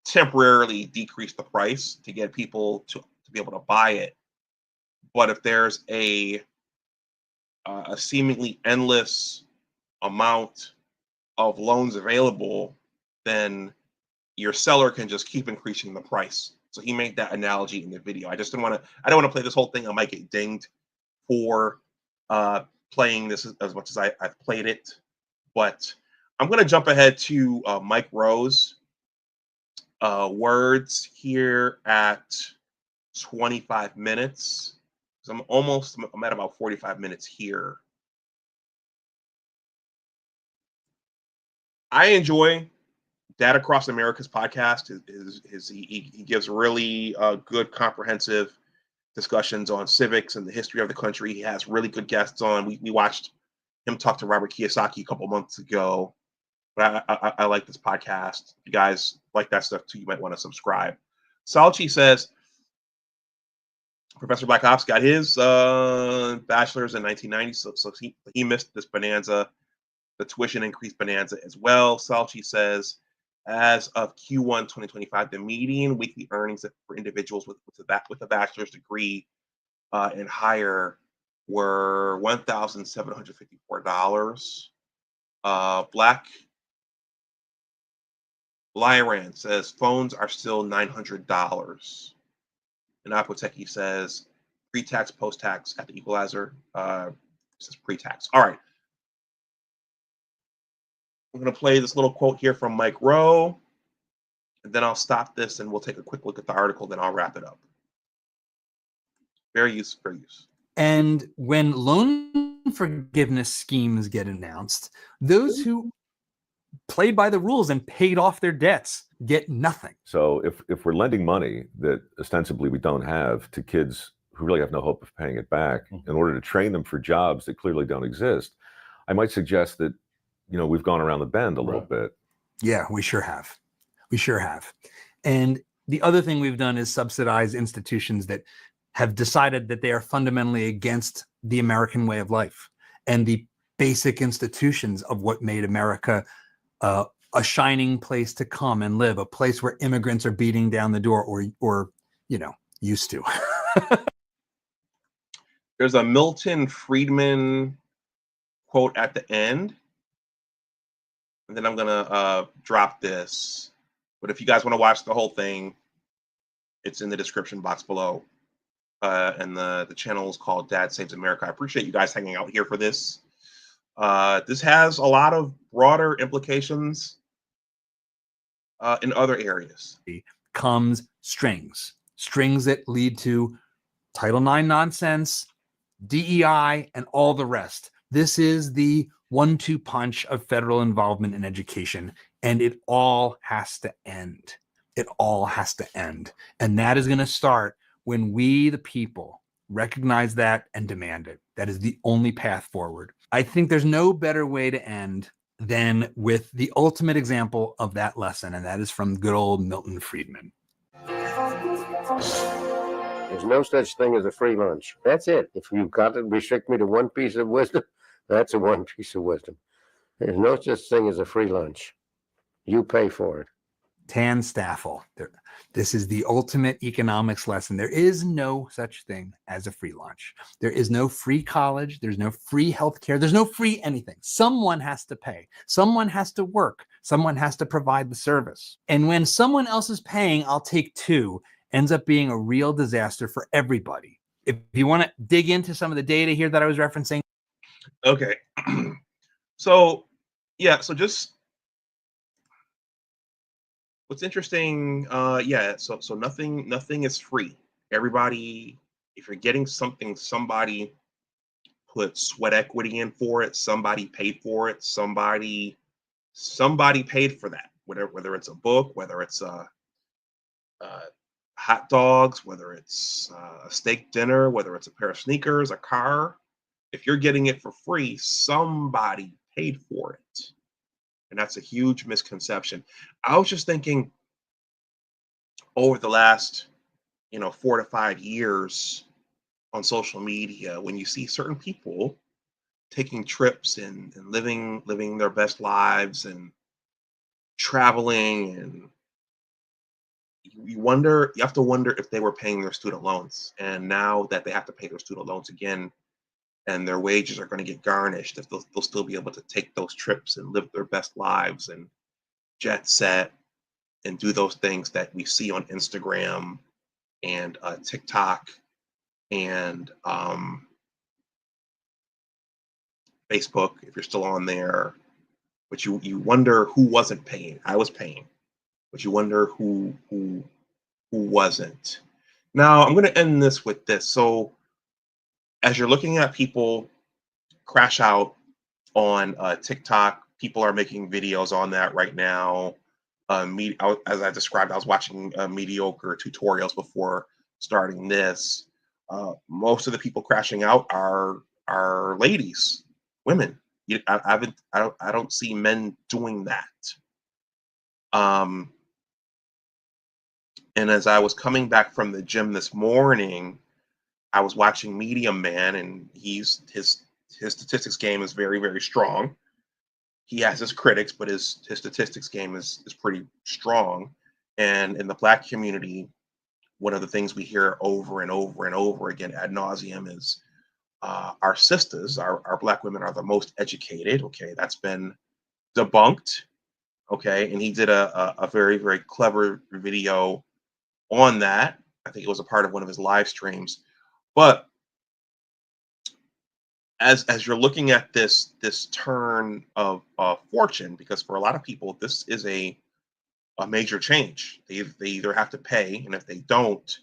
temporarily decrease the price to get people to be able to buy it. But if there's a seemingly endless amount of loans available, then your seller can just keep increasing the price. So he made that analogy in the video. I don't want to play this whole thing. I might get dinged for playing this as much as I've played it. But I'm going to jump ahead to Mike Rowe's words here at 25 minutes. So I'm at about 45 minutes here. I enjoy Dad Across America's podcast. He gives really good, comprehensive discussions on civics and the history of the country. He has really good guests on. We watched him talk to Robert Kiyosaki a couple months ago. But I like this podcast. If you guys like that stuff too, you might want to subscribe. Salchi says, Professor Black Ops got his bachelor's in 1990, so he missed this bonanza, the tuition increase bonanza as well. Salchi says, as of Q1 2025, the median weekly earnings for individuals with a bachelor's degree and higher were $1,754. Black Lyran says phones are still $900. And Apoteki says pre-tax, post-tax at the equalizer. Says pre-tax. All right. I'm going to play this little quote here from Mike Rowe, and then I'll stop this and we'll take a quick look at the article, then I'll wrap it up. Very useful. And when loan forgiveness schemes get announced, those who played by the rules and paid off their debts get nothing. So if we're lending money that ostensibly we don't have to kids who really have no hope of paying it back in order to train them for jobs that clearly don't exist, I might suggest that, we've gone around the bend a little bit. Yeah, we sure have. And the other thing we've done is subsidize institutions that have decided that they are fundamentally against the American way of life and the basic institutions of what made America a shining place to come and live, a place where immigrants are beating down the door or used to. There's a Milton Friedman quote at the end, and then I'm going to drop this. But if you guys want to watch the whole thing, it's in the description box below. And the channel is called Dad Saves America. I appreciate you guys hanging out here for this. This has a lot of broader implications in other areas. Comes strings that lead to Title IX nonsense, DEI, and all the rest. This is the 1-2 punch of federal involvement in education, and it all has to end. It all has to end. And that is going to start when we, the people, recognize that and demand it. That is the only path forward. I think there's no better way to end than with the ultimate example of that lesson, and that is from good old Milton Friedman. There's no such thing as a free lunch. That's it. If you've got to restrict me to one piece of wisdom, that's a one piece of wisdom. There's no such thing as a free lunch. You pay for it. Tan Staffel. This is the ultimate economics lesson. There is no such thing as a free lunch. There is no free college. There's no free healthcare. There's no free anything. Someone has to pay. Someone has to work. Someone has to provide the service. And when someone else is paying, I'll take two, ends up being a real disaster for everybody. If you want to dig into some of the data here that I was referencing. Okay. So just What's interesting, yeah, so nothing is free. Everybody, if you're getting something, somebody put sweat equity in for it, somebody paid for it, somebody paid for that. Whether it's a book, whether it's uh, hot dogs, whether it's a steak dinner, whether it's a pair of sneakers, a car. If you're getting it for free, somebody paid for it. And that's a huge misconception. I was just thinking over the last, 4 to 5 years on social media, when you see certain people taking trips and living their best lives and traveling, and you have to wonder if they were paying their student loans. And now that they have to pay their student loans again and their wages are going to get garnished, if they'll still be able to take those trips and live their best lives and jet set and do those things that we see on Instagram and TikTok and Facebook, if you're still on there. But you wonder who wasn't paying. I was paying, but you wonder who wasn't. Now I'm going to end this with this. So as you're looking at people crash out on TikTok, people are making videos on that right now. As I described, I was watching mediocre tutorials before starting this. Most of the people crashing out are ladies, women. I don't see men doing that. And as I was coming back from the gym this morning, I was watching Medium Man, and his statistics game is very, very strong. He has his critics, but his statistics game is pretty strong. And in the Black community, one of the things we hear over and over and over again ad nauseum is our sisters, our Black women are the most educated. Okay, that's been debunked. Okay, and he did a very, very clever video on that. I think it was a part of one of his live streams. But as you're looking at this turn of fortune, because for a lot of people this is a major change. They either have to pay, and if they don't,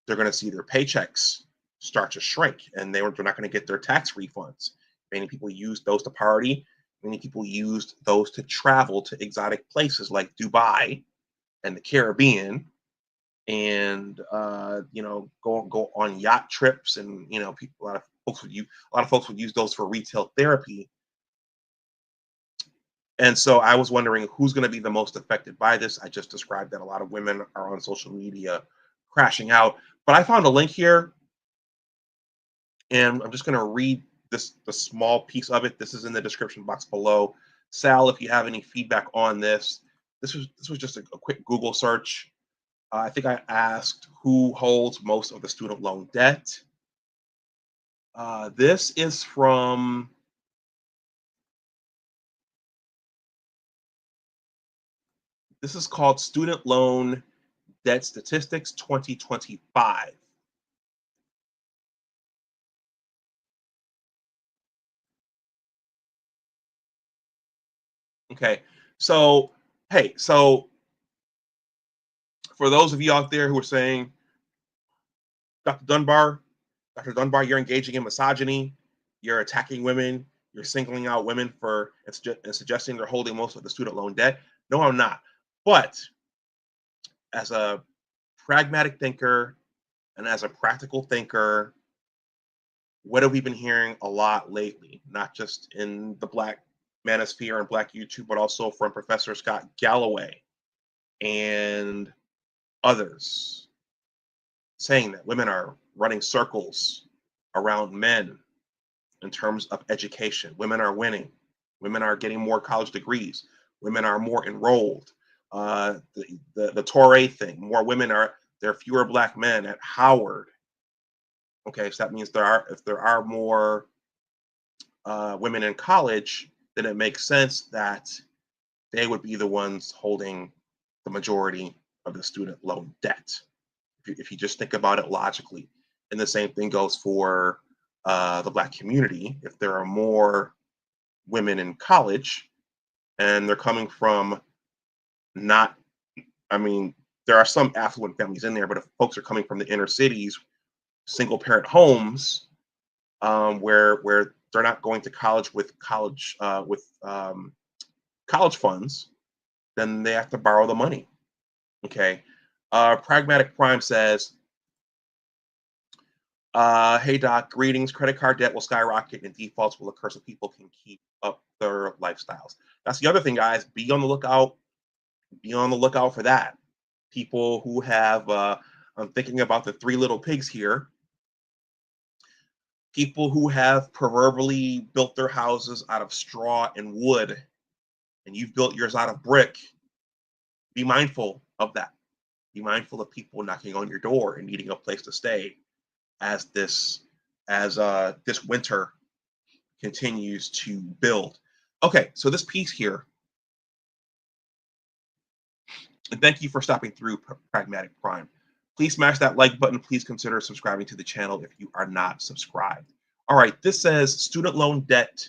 they're going to see their paychecks start to shrink, and they're not going to get their tax refunds. Many people use those to party. Many people used those to travel to exotic places like Dubai and the Caribbean, and go on yacht trips, and people, a lot of folks would use those for retail therapy. And so I was wondering who's going to be the most affected by this. I just described that a lot of women are on social media crashing out, but I found a link here, and I'm just going to read the small piece of it. This is in the description box below. Sal, if you have any feedback on this was just a quick Google search. I think I asked who holds most of the student loan debt. This is from this is called Student Loan Debt Statistics 2025. Okay, so hey, so for those of you out there who are saying, Dr. Dunbar, you're engaging in misogyny, you're attacking women, you're singling out women and suggesting they're holding most of the student loan debt. No, I'm not. But as a pragmatic thinker and as a practical thinker, what have we been hearing a lot lately? Not just in the Black manosphere and Black YouTube, but also from Professor Scott Galloway and others, saying that women are running circles around men in terms of education. Women are winning. Women are getting more college degrees. Women are more enrolled. The Torah thing, there are fewer Black men at Howard. Okay, so that means if there are more women in college, then it makes sense that they would be the ones holding the majority of the student loan debt. If you just think about it logically. And the same thing goes for the Black community. If there are more women in college and they're coming from not I mean, there are some affluent families in there, but if folks are coming from the inner cities, single parent homes, where they're not going to college with college funds, then they have to borrow the money. Okay. Pragmatic Prime says, hey Doc, greetings. Credit card debt will skyrocket and defaults will occur so people can keep up their lifestyles. That's the other thing, guys. Be on the lookout. Be on the lookout for that. People who have, I'm thinking about the three little pigs here. People who have proverbially built their houses out of straw and wood, and you've built yours out of brick. Be mindful of that. Be mindful of people knocking on your door and needing a place to stay as this winter continues to build. Okay, so this piece here, and thank you for stopping through, Pragmatic Prime. Please smash that like button. Please consider subscribing to the channel if you are not subscribed. All right, this says student loan debt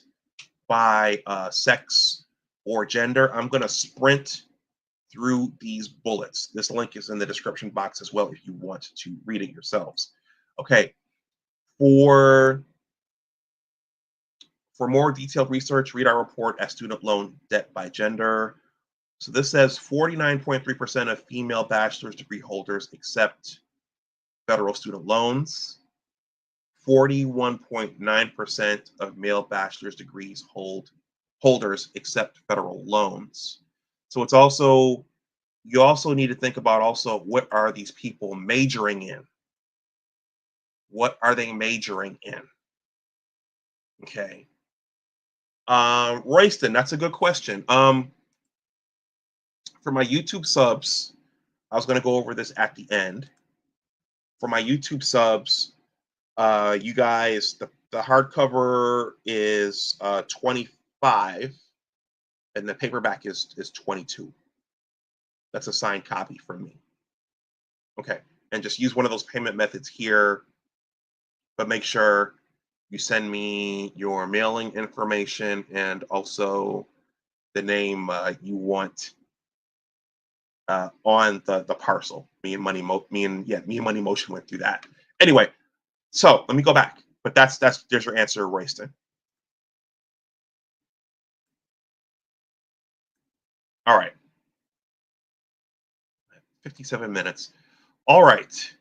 by sex or gender. I'm going to sprint through these bullets. This link is in the description box as well if you want to read it yourselves. Okay, for more detailed research, read our report at student loan debt by gender. So this says 49.3% of female bachelor's degree holders accept federal student loans. 41.9% of male bachelor's degrees holders accept federal loans. So it's also, you also need to think about also, what are these people majoring in? What are they majoring in? Okay. Royston, that's a good question. For my YouTube subs, I was going to go over this at the end. For my YouTube subs, you guys, the hardcover is $25, and the paperback is $22. That's a signed copy from me. Okay, and just use one of those payment methods here, but make sure you send me your mailing information and also the name you want on the parcel. Me and Money Motion went through that. Anyway, so let me go back. But there's your answer, Royston. All right. 57 minutes. All right.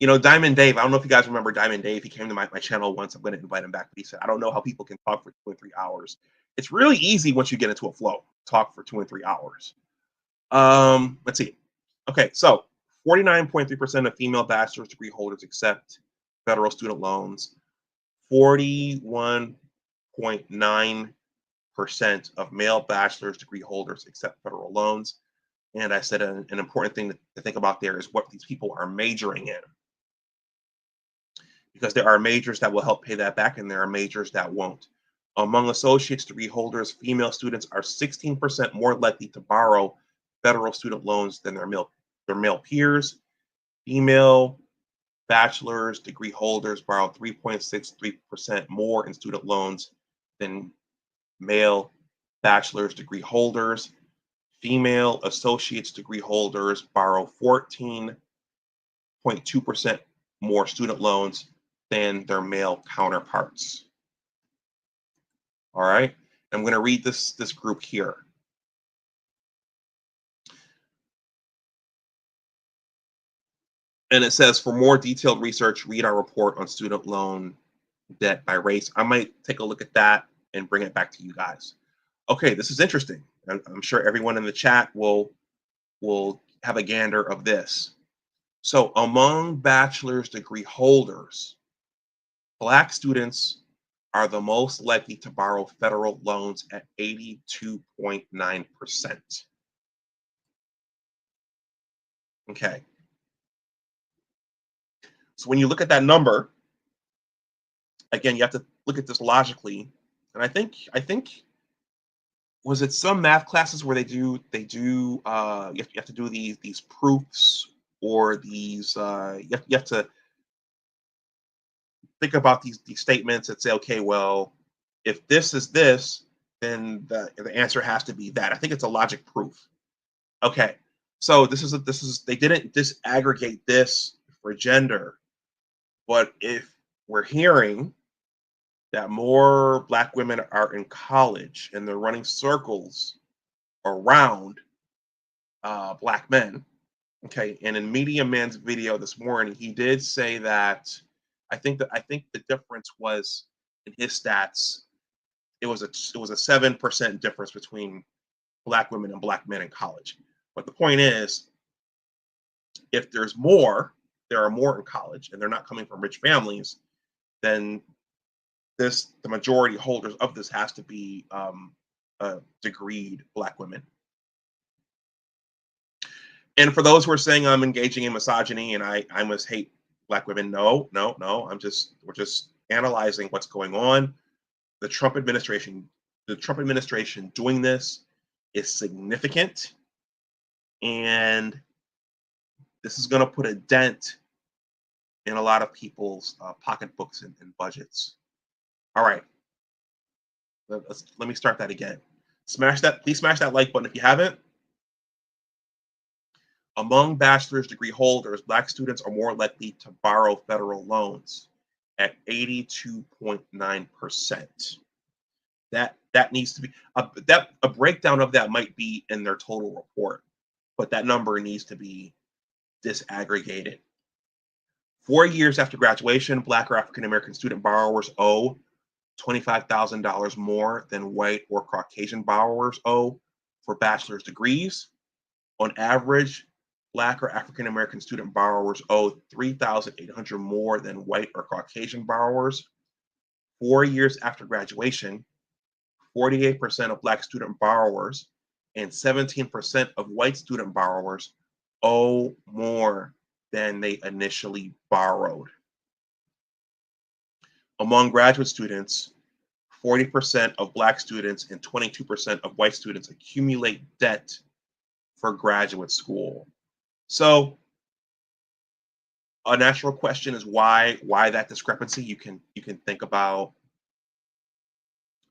You know, Diamond Dave, I don't know if you guys remember Diamond Dave. He came to my channel once. I'm going to invite him back. But he said, I don't know how people can talk for 2 and 3 hours. It's really easy once you get into a flow. Talk for 2 and 3 hours. Let's see. Okay, so 49.3% of female bachelor's degree holders accept federal student loans. 41.9% of male bachelor's degree holders accept federal loans. And I said an important thing to think about there is what these people are majoring in. Because there are majors that will help pay that back, and there are majors that won't. Among associate's degree holders, female students are 16% more likely to borrow federal student loans than their male peers. Female bachelor's degree holders borrow 3.63% more in student loans than male bachelor's degree holders. Female associate's degree holders borrow 14.2% more student loans than their male counterparts. All right, I'm going to read this group here. And it says, for more detailed research, read our report on student loan debt by race. I might take a look at that and bring it back to you guys. Okay, this is interesting. I'm sure everyone in the chat will have a gander of this. So among bachelor's degree holders, Black students are the most likely to borrow federal loans at 82.9%. Okay. So when you look at that number, again, you have to look at this logically. And I think was it some math classes where you have to do these proofs, or these you have to think about these statements and say, okay, well, if this is this, then the answer has to be that. I think it's a logic proof. Okay, so this is they didn't disaggregate this for gender, but if we're hearing that more Black women are in college and they're running circles around Black men, okay, and in Media Man's video this morning, he did say that I think the difference was in his stats. It was a 7% difference between Black women and Black men in college. But the point is, if there are more in college, and they're not coming from rich families, then the majority holders of this has to be degreed Black women. And for those who are saying I'm engaging in misogyny and I must hate Black women, no. We're just analyzing what's going on. The Trump administration doing this is significant, and this is going to put a dent in a lot of people's pocketbooks and budgets. All right, let me start that again. Please smash that like button if you haven't. Among bachelor's degree holders, Black students are more likely to borrow federal loans at 82.9%. That needs to be a breakdown of that might be in their total report, but that number needs to be disaggregated. 4 years after graduation, Black or African American student borrowers owe $25,000 more than white or Caucasian borrowers owe for bachelor's degrees. On average, Black or African American student borrowers owe $3,800 more than white or Caucasian borrowers. 4 years after graduation, 48% of Black student borrowers and 17% of white student borrowers owe more than they initially borrowed. Among graduate students, 40% of Black students and 22% of white students accumulate debt for graduate school. So a natural question is why that discrepancy? You can think about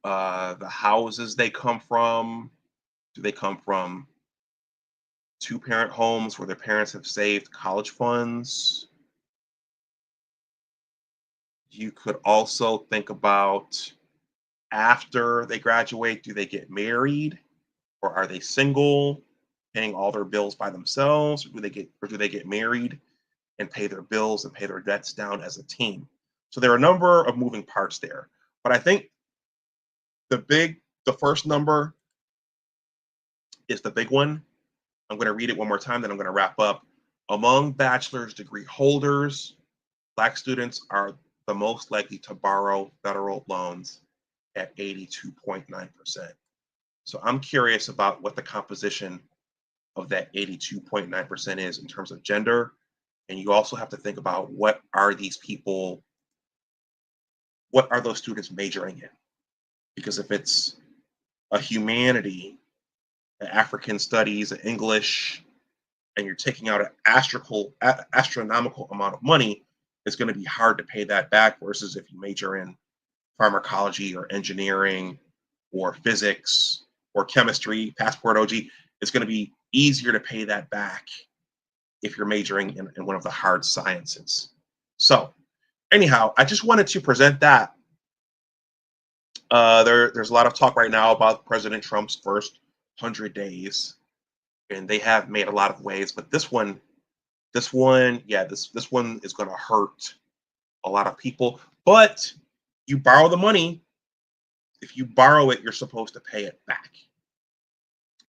the houses they come from. Do they come from two-parent homes where their parents have saved college funds? You could also think about after they graduate, do they get married or are they single, paying all their bills by themselves, or do they get married and pay their bills and pay their debts down as a team? So there are a number of moving parts there, but I think the first number is the big one. I'm going to read it one more time, then I'm going to wrap up. Among bachelor's degree holders, Black students are the most likely to borrow federal loans at 82.9%. So I'm curious about what the composition of that 82.9% is in terms of gender. And you also have to think about what are those majoring in? Because if it's a humanity, an African studies, an English, and you're taking out an astronomical amount of money, it's going to be hard to pay that back versus if you major in pharmacology or engineering or physics or chemistry, passport OG, it's going to be easier to pay that back if you're majoring in one of the hard sciences. So anyhow, I just wanted to present that. There's a lot of talk right now about President Trump's first 100 days, and they have made a lot of waves, but this one is going to hurt a lot of people. But you borrow the money. If you borrow it, you're supposed to pay it back.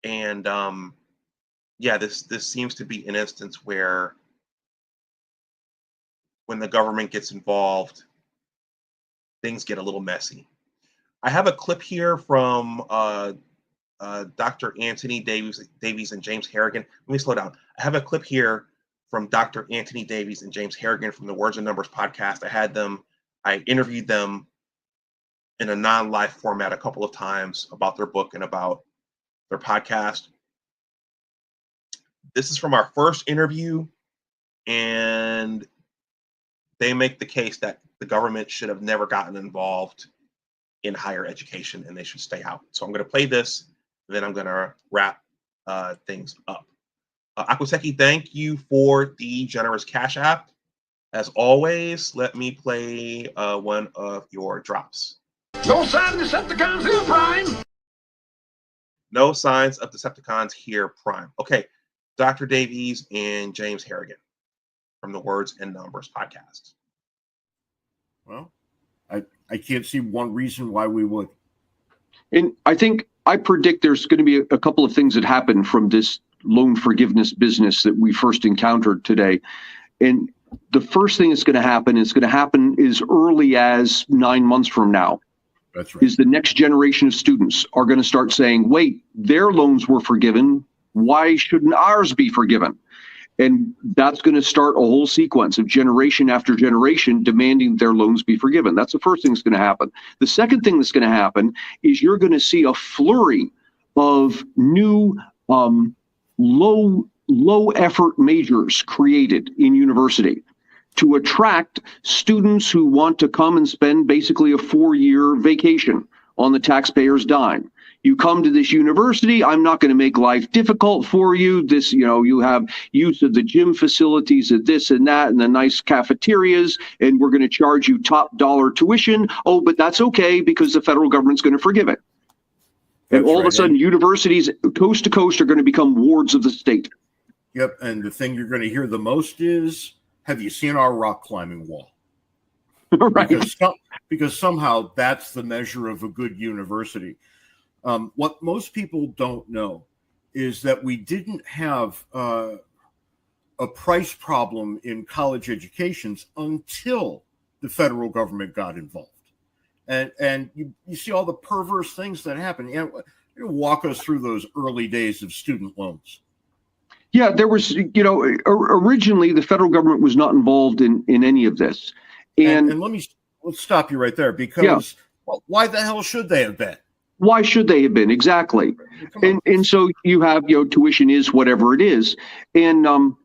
And this seems to be an instance where when the government gets involved, things get a little messy. I have a clip here from Dr. Anthony Davies and James Harrigan. Let me slow down. I have a clip here from Dr. Anthony Davies and James Harrigan from the Words and Numbers podcast. I interviewed them in a non-live format a couple of times about their book and about their podcast. This is from our first interview, and they make the case that the government should have never gotten involved in higher education and they should stay out. So I'm going to play this, and then I'm going to wrap things up. Akwaseki, thank you for the generous Cash App. As always, let me play one of your drops. No sign of Decepticons here, Prime. No signs of Decepticons here, Prime. Okay, Dr. Davies and James Harrigan from the Words and Numbers podcast. Well, I can't see one reason why we would. And I predict there's going to be a couple of things that happen from this loan forgiveness business that we first encountered today. And the first thing that's going to happen is as early as 9 months from now. That's right. Is the next generation of students are going to start saying, wait, their loans were forgiven. Why shouldn't ours be forgiven? And that's going to start a whole sequence of generation after generation demanding their loans be forgiven. That's the first thing that's going to happen. The second thing that's going to happen is you're going to see a flurry of new low effort majors created in university to attract students who want to come and spend basically a 4-year vacation on the taxpayer's dime. You come to this university, I'm not going to make life difficult for you. This, you have use of the gym facilities and this and that and the nice cafeterias, and we're going to charge you top dollar tuition. Oh, but that's okay because the federal government's going to forgive it. And all of a sudden, universities coast to coast are going to become wards of the state. Yep, and the thing you're going to hear the most is, have you seen our rock climbing wall? Right. Because somehow that's the measure of a good university. What most people don't know is that we didn't have a price problem in college educations until the federal government got involved. And you see all the perverse things that happen. Walk us through those early days of student loans. Yeah, there was, originally the federal government was not involved in any of this. And let's stop you right there because well, why the hell should they have been? Why should they have been? Exactly. And so you have, tuition is whatever it is. And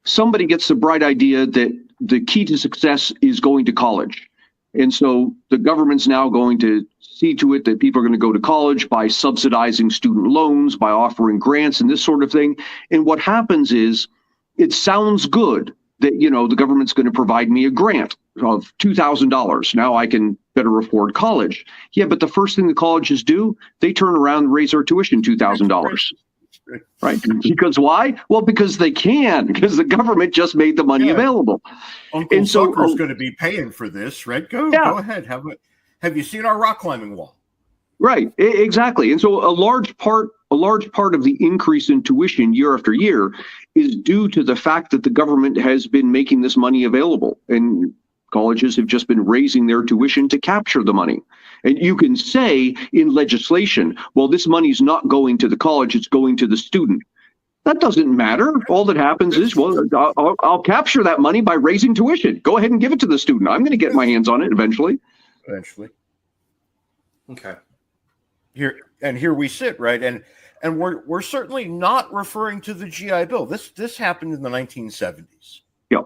somebody gets the bright idea that the key to success is going to college. And so the government's now going to see to it that people are going to go to college by subsidizing student loans, by offering grants and this sort of thing. And what happens is it sounds good that, the government's going to provide me a grant of $2,000. Now I can better afford college. Yeah, but the first thing the colleges do, they turn around and raise our tuition $2,000. Right? Because why? Well, because they can, because the government just made the money available. Uncle Sucker's going to be paying for this, right? Go ahead. Have you seen our rock climbing wall? Right, exactly. And so a large part of the increase in tuition year after year is due to the fact that the government has been making this money available, and colleges have just been raising their tuition to capture the money. And you can say in legislation, well, this money's not going to the college, it's going to the student. That doesn't matter. All that happens is, well, I'll capture that money by raising tuition. Go ahead and give it to the student. I'm going to get my hands on it eventually. Okay. Here we sit, right? And we're certainly not referring to the GI Bill. This happened in the 1970s. Yeah.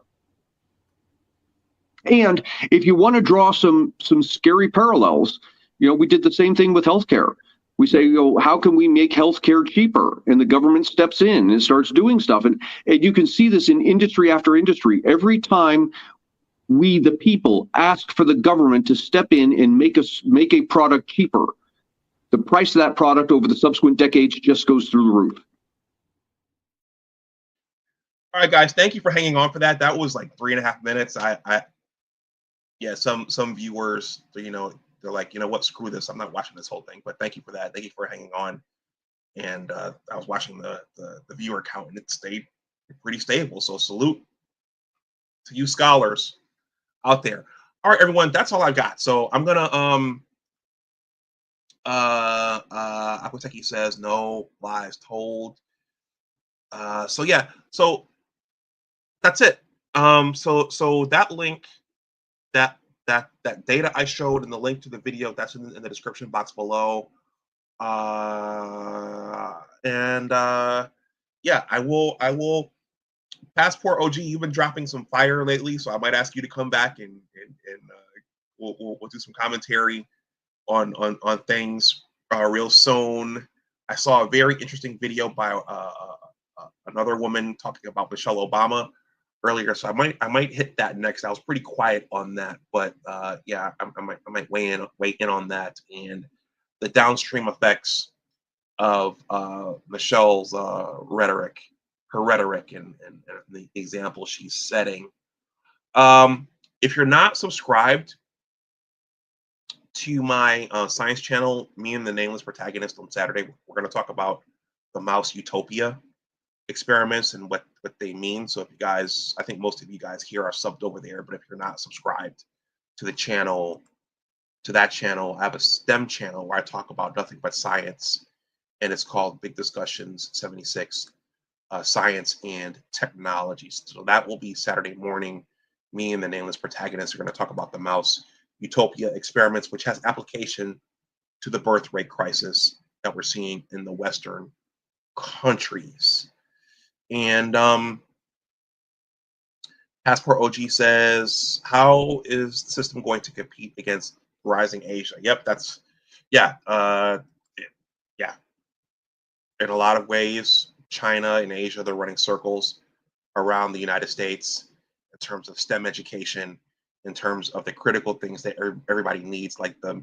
And if you want to draw some scary parallels, we did the same thing with healthcare. We say, how can we make healthcare cheaper? And the government steps in and starts doing stuff. And you can see this in industry after industry. Every time we, the people, ask for the government to step in and make a product cheaper, the price of that product over the subsequent decades just goes through the roof. All right, guys, thank you for hanging on for that. That was like 3.5 minutes. Some viewers, they're like, what, screw this. I'm not watching this whole thing. But thank you for that. Thank you for hanging on. And I was watching the viewer count, and it stayed pretty stable. So salute to you scholars out there. All right, everyone, that's all I got. So I'm gonna Akwaseki says no lies told. So that's it. So that link, that data I showed, and the link to the video, that's in the description box below. I will. Passport OG, you've been dropping some fire lately, so I might ask you to come back and we'll do some commentary on things real soon. I saw a very interesting video by another woman talking about Michelle Obama earlier, so I might hit that next. I was pretty quiet on that, but yeah, I might weigh in on that and the downstream effects of Michelle's rhetoric, and the example she's setting. If you're not subscribed to my science channel, Me and the Nameless Protagonist, on Saturday, we're going to talk about the mouse utopia experiments and what they mean. So if you guys, I think most of you guys here are subbed over there, but if you're not subscribed to the channel, to that channel, I have a STEM channel where I talk about nothing but science, and it's called Big Discussions 76, Science and Technologies. So that will be Saturday morning. Me and the Nameless Protagonist are going to talk about the mouse utopia experiments, which has application to the birth rate crisis that we're seeing in the Western countries. And Passport OG says, how is the system going to compete against rising Asia? Yep, that's, yeah. In a lot of ways, China and Asia, they're running circles around the United States in terms of STEM education, in terms of the critical things that everybody needs, like the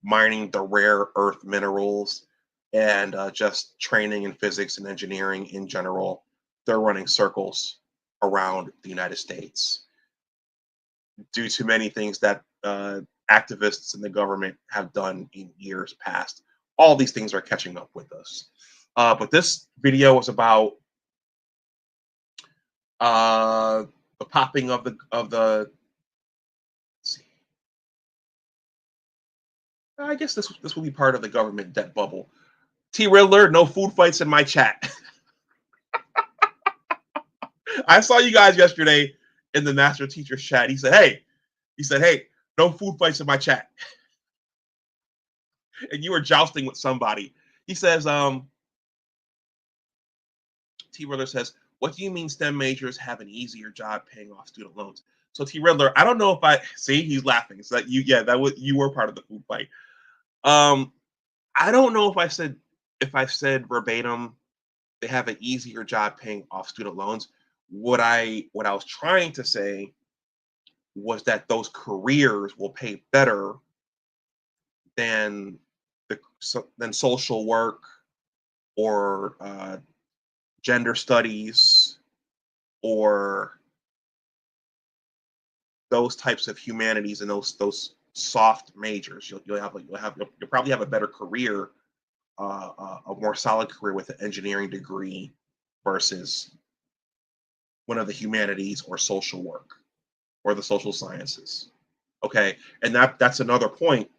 mining the rare earth minerals, and just training in physics and engineering in general. They're running circles around the United States due to many things that activists and the government have done in years past. All these things are catching up with us. But this video was about the popping of the let's see. I guess this will be part of the government debt bubble. T Riddler, no food fights in my chat. I saw you guys yesterday in the master teacher chat. He said, hey, no food fights in my chat. And you were jousting with somebody. He says, T Riddler says, what do you mean STEM majors have an easier job paying off student loans? So T Riddler, I don't know if I see, he's laughing. So that you were part of the food fight. I don't know if I said verbatim they have an easier job paying off student loans. What I was trying to say was that those careers will pay better than social work or gender studies or those types of humanities and those soft majors. You'll probably have a better career, a more solid career with an engineering degree versus one of the humanities or social work or the social sciences. Okay, and that's another point.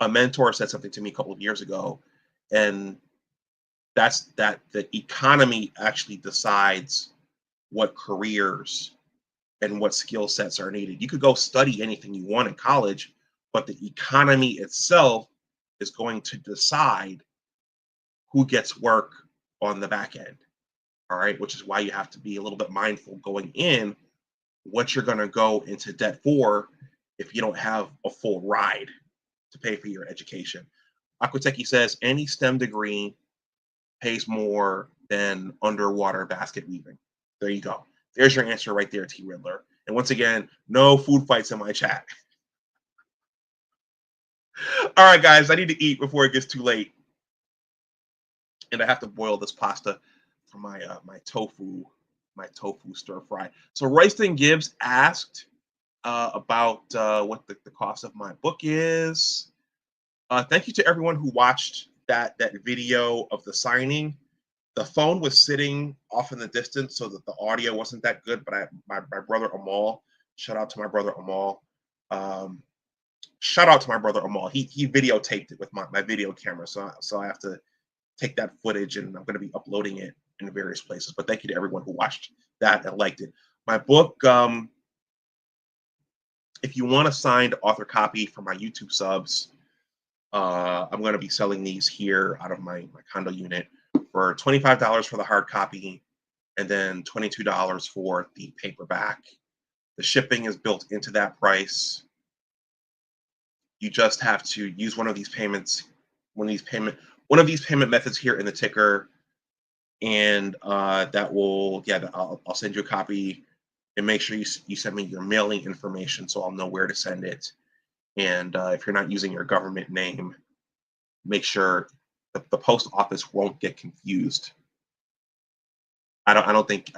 A mentor said something to me a couple of years ago, and that's that the economy actually decides what careers and what skill sets are needed. You could go study anything you want in college, but the economy itself is going to decide who gets work on the back end. All right, which is why you have to be a little bit mindful going in what you're going to go into debt for if you don't have a full ride to pay for your education. Aquateki says any STEM degree pays more than underwater basket weaving. There you go. There's your answer right there, T Riddler. And once again, no food fights in my chat. All right, guys, I need to eat before it gets too late. And I have to boil this pasta for my my tofu stir fry. So Royston Gibbs asked about what the cost of my book is. Thank you to everyone who watched that video of the signing. The phone was sitting off in the distance so that the audio wasn't that good, but my brother Amal, shout out to my brother Amal. Shout out to my brother Amal. He videotaped it with my video camera, so I have to take that footage and I'm going to be uploading it in various places. But thank you to everyone who watched that and liked it. My book, if you want a signed author copy for my YouTube subs, I'm going to be selling these here out of my condo unit for $25 for the hard copy and then $22 for the paperback. The shipping is built into that price. You just have to use one of these payment one of these payment methods here in the ticker, and that will, yeah, I'll send you a copy, and make sure you send me your mailing information so I'll know where to send it. And if you're not using your government name, make sure that the post office won't get confused. I don't think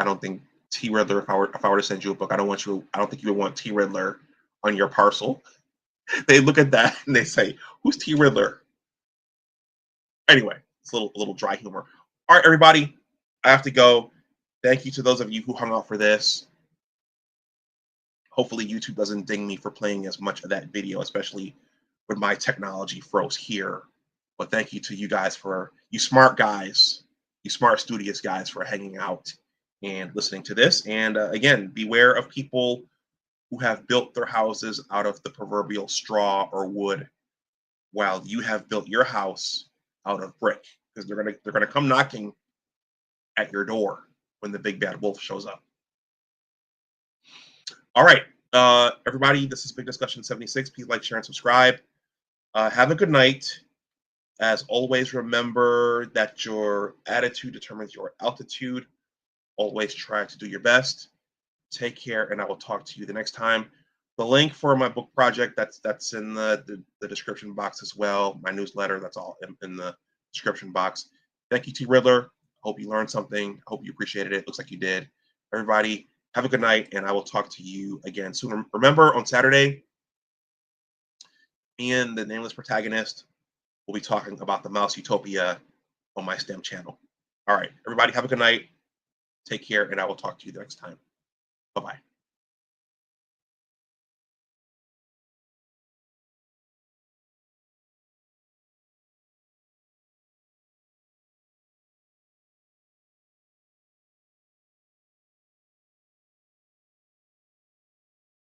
T Riddler. If I were to send you a book, I don't think you would want T Riddler on your parcel. They look at that and they say, "Who's T Riddler?" Anyway, it's a little dry humor. All right, everybody, I have to go. Thank you to those of you who hung out for this. Hopefully, YouTube doesn't ding me for playing as much of that video, especially when my technology froze here. But thank you to you guys you smart guys, you smart, studious guys, for hanging out and listening to this. And again, beware of people who have built their houses out of the proverbial straw or wood, while you have built your house out of brick, because they're gonna come knocking at your door when the big bad wolf shows up. All right, everybody, this is Big Discussion 76. Please like, share, and subscribe. Have a good night. As always, remember that your attitude determines your altitude. Always try to do your best. Take care, and I will talk to you the next time. The link for my book project, that's in the description box as well. My newsletter, that's all in the description box. Thank you, T Riddler. Hope you learned something. Hope you appreciated it. Looks like you did. Everybody, have a good night, and I will talk to you again soon. Remember, on Saturday, me and the nameless protagonist will be talking about the Mouse Utopia on my STEM channel. All right, everybody, have a good night. Take care, and I will talk to you the next time. Bye-bye.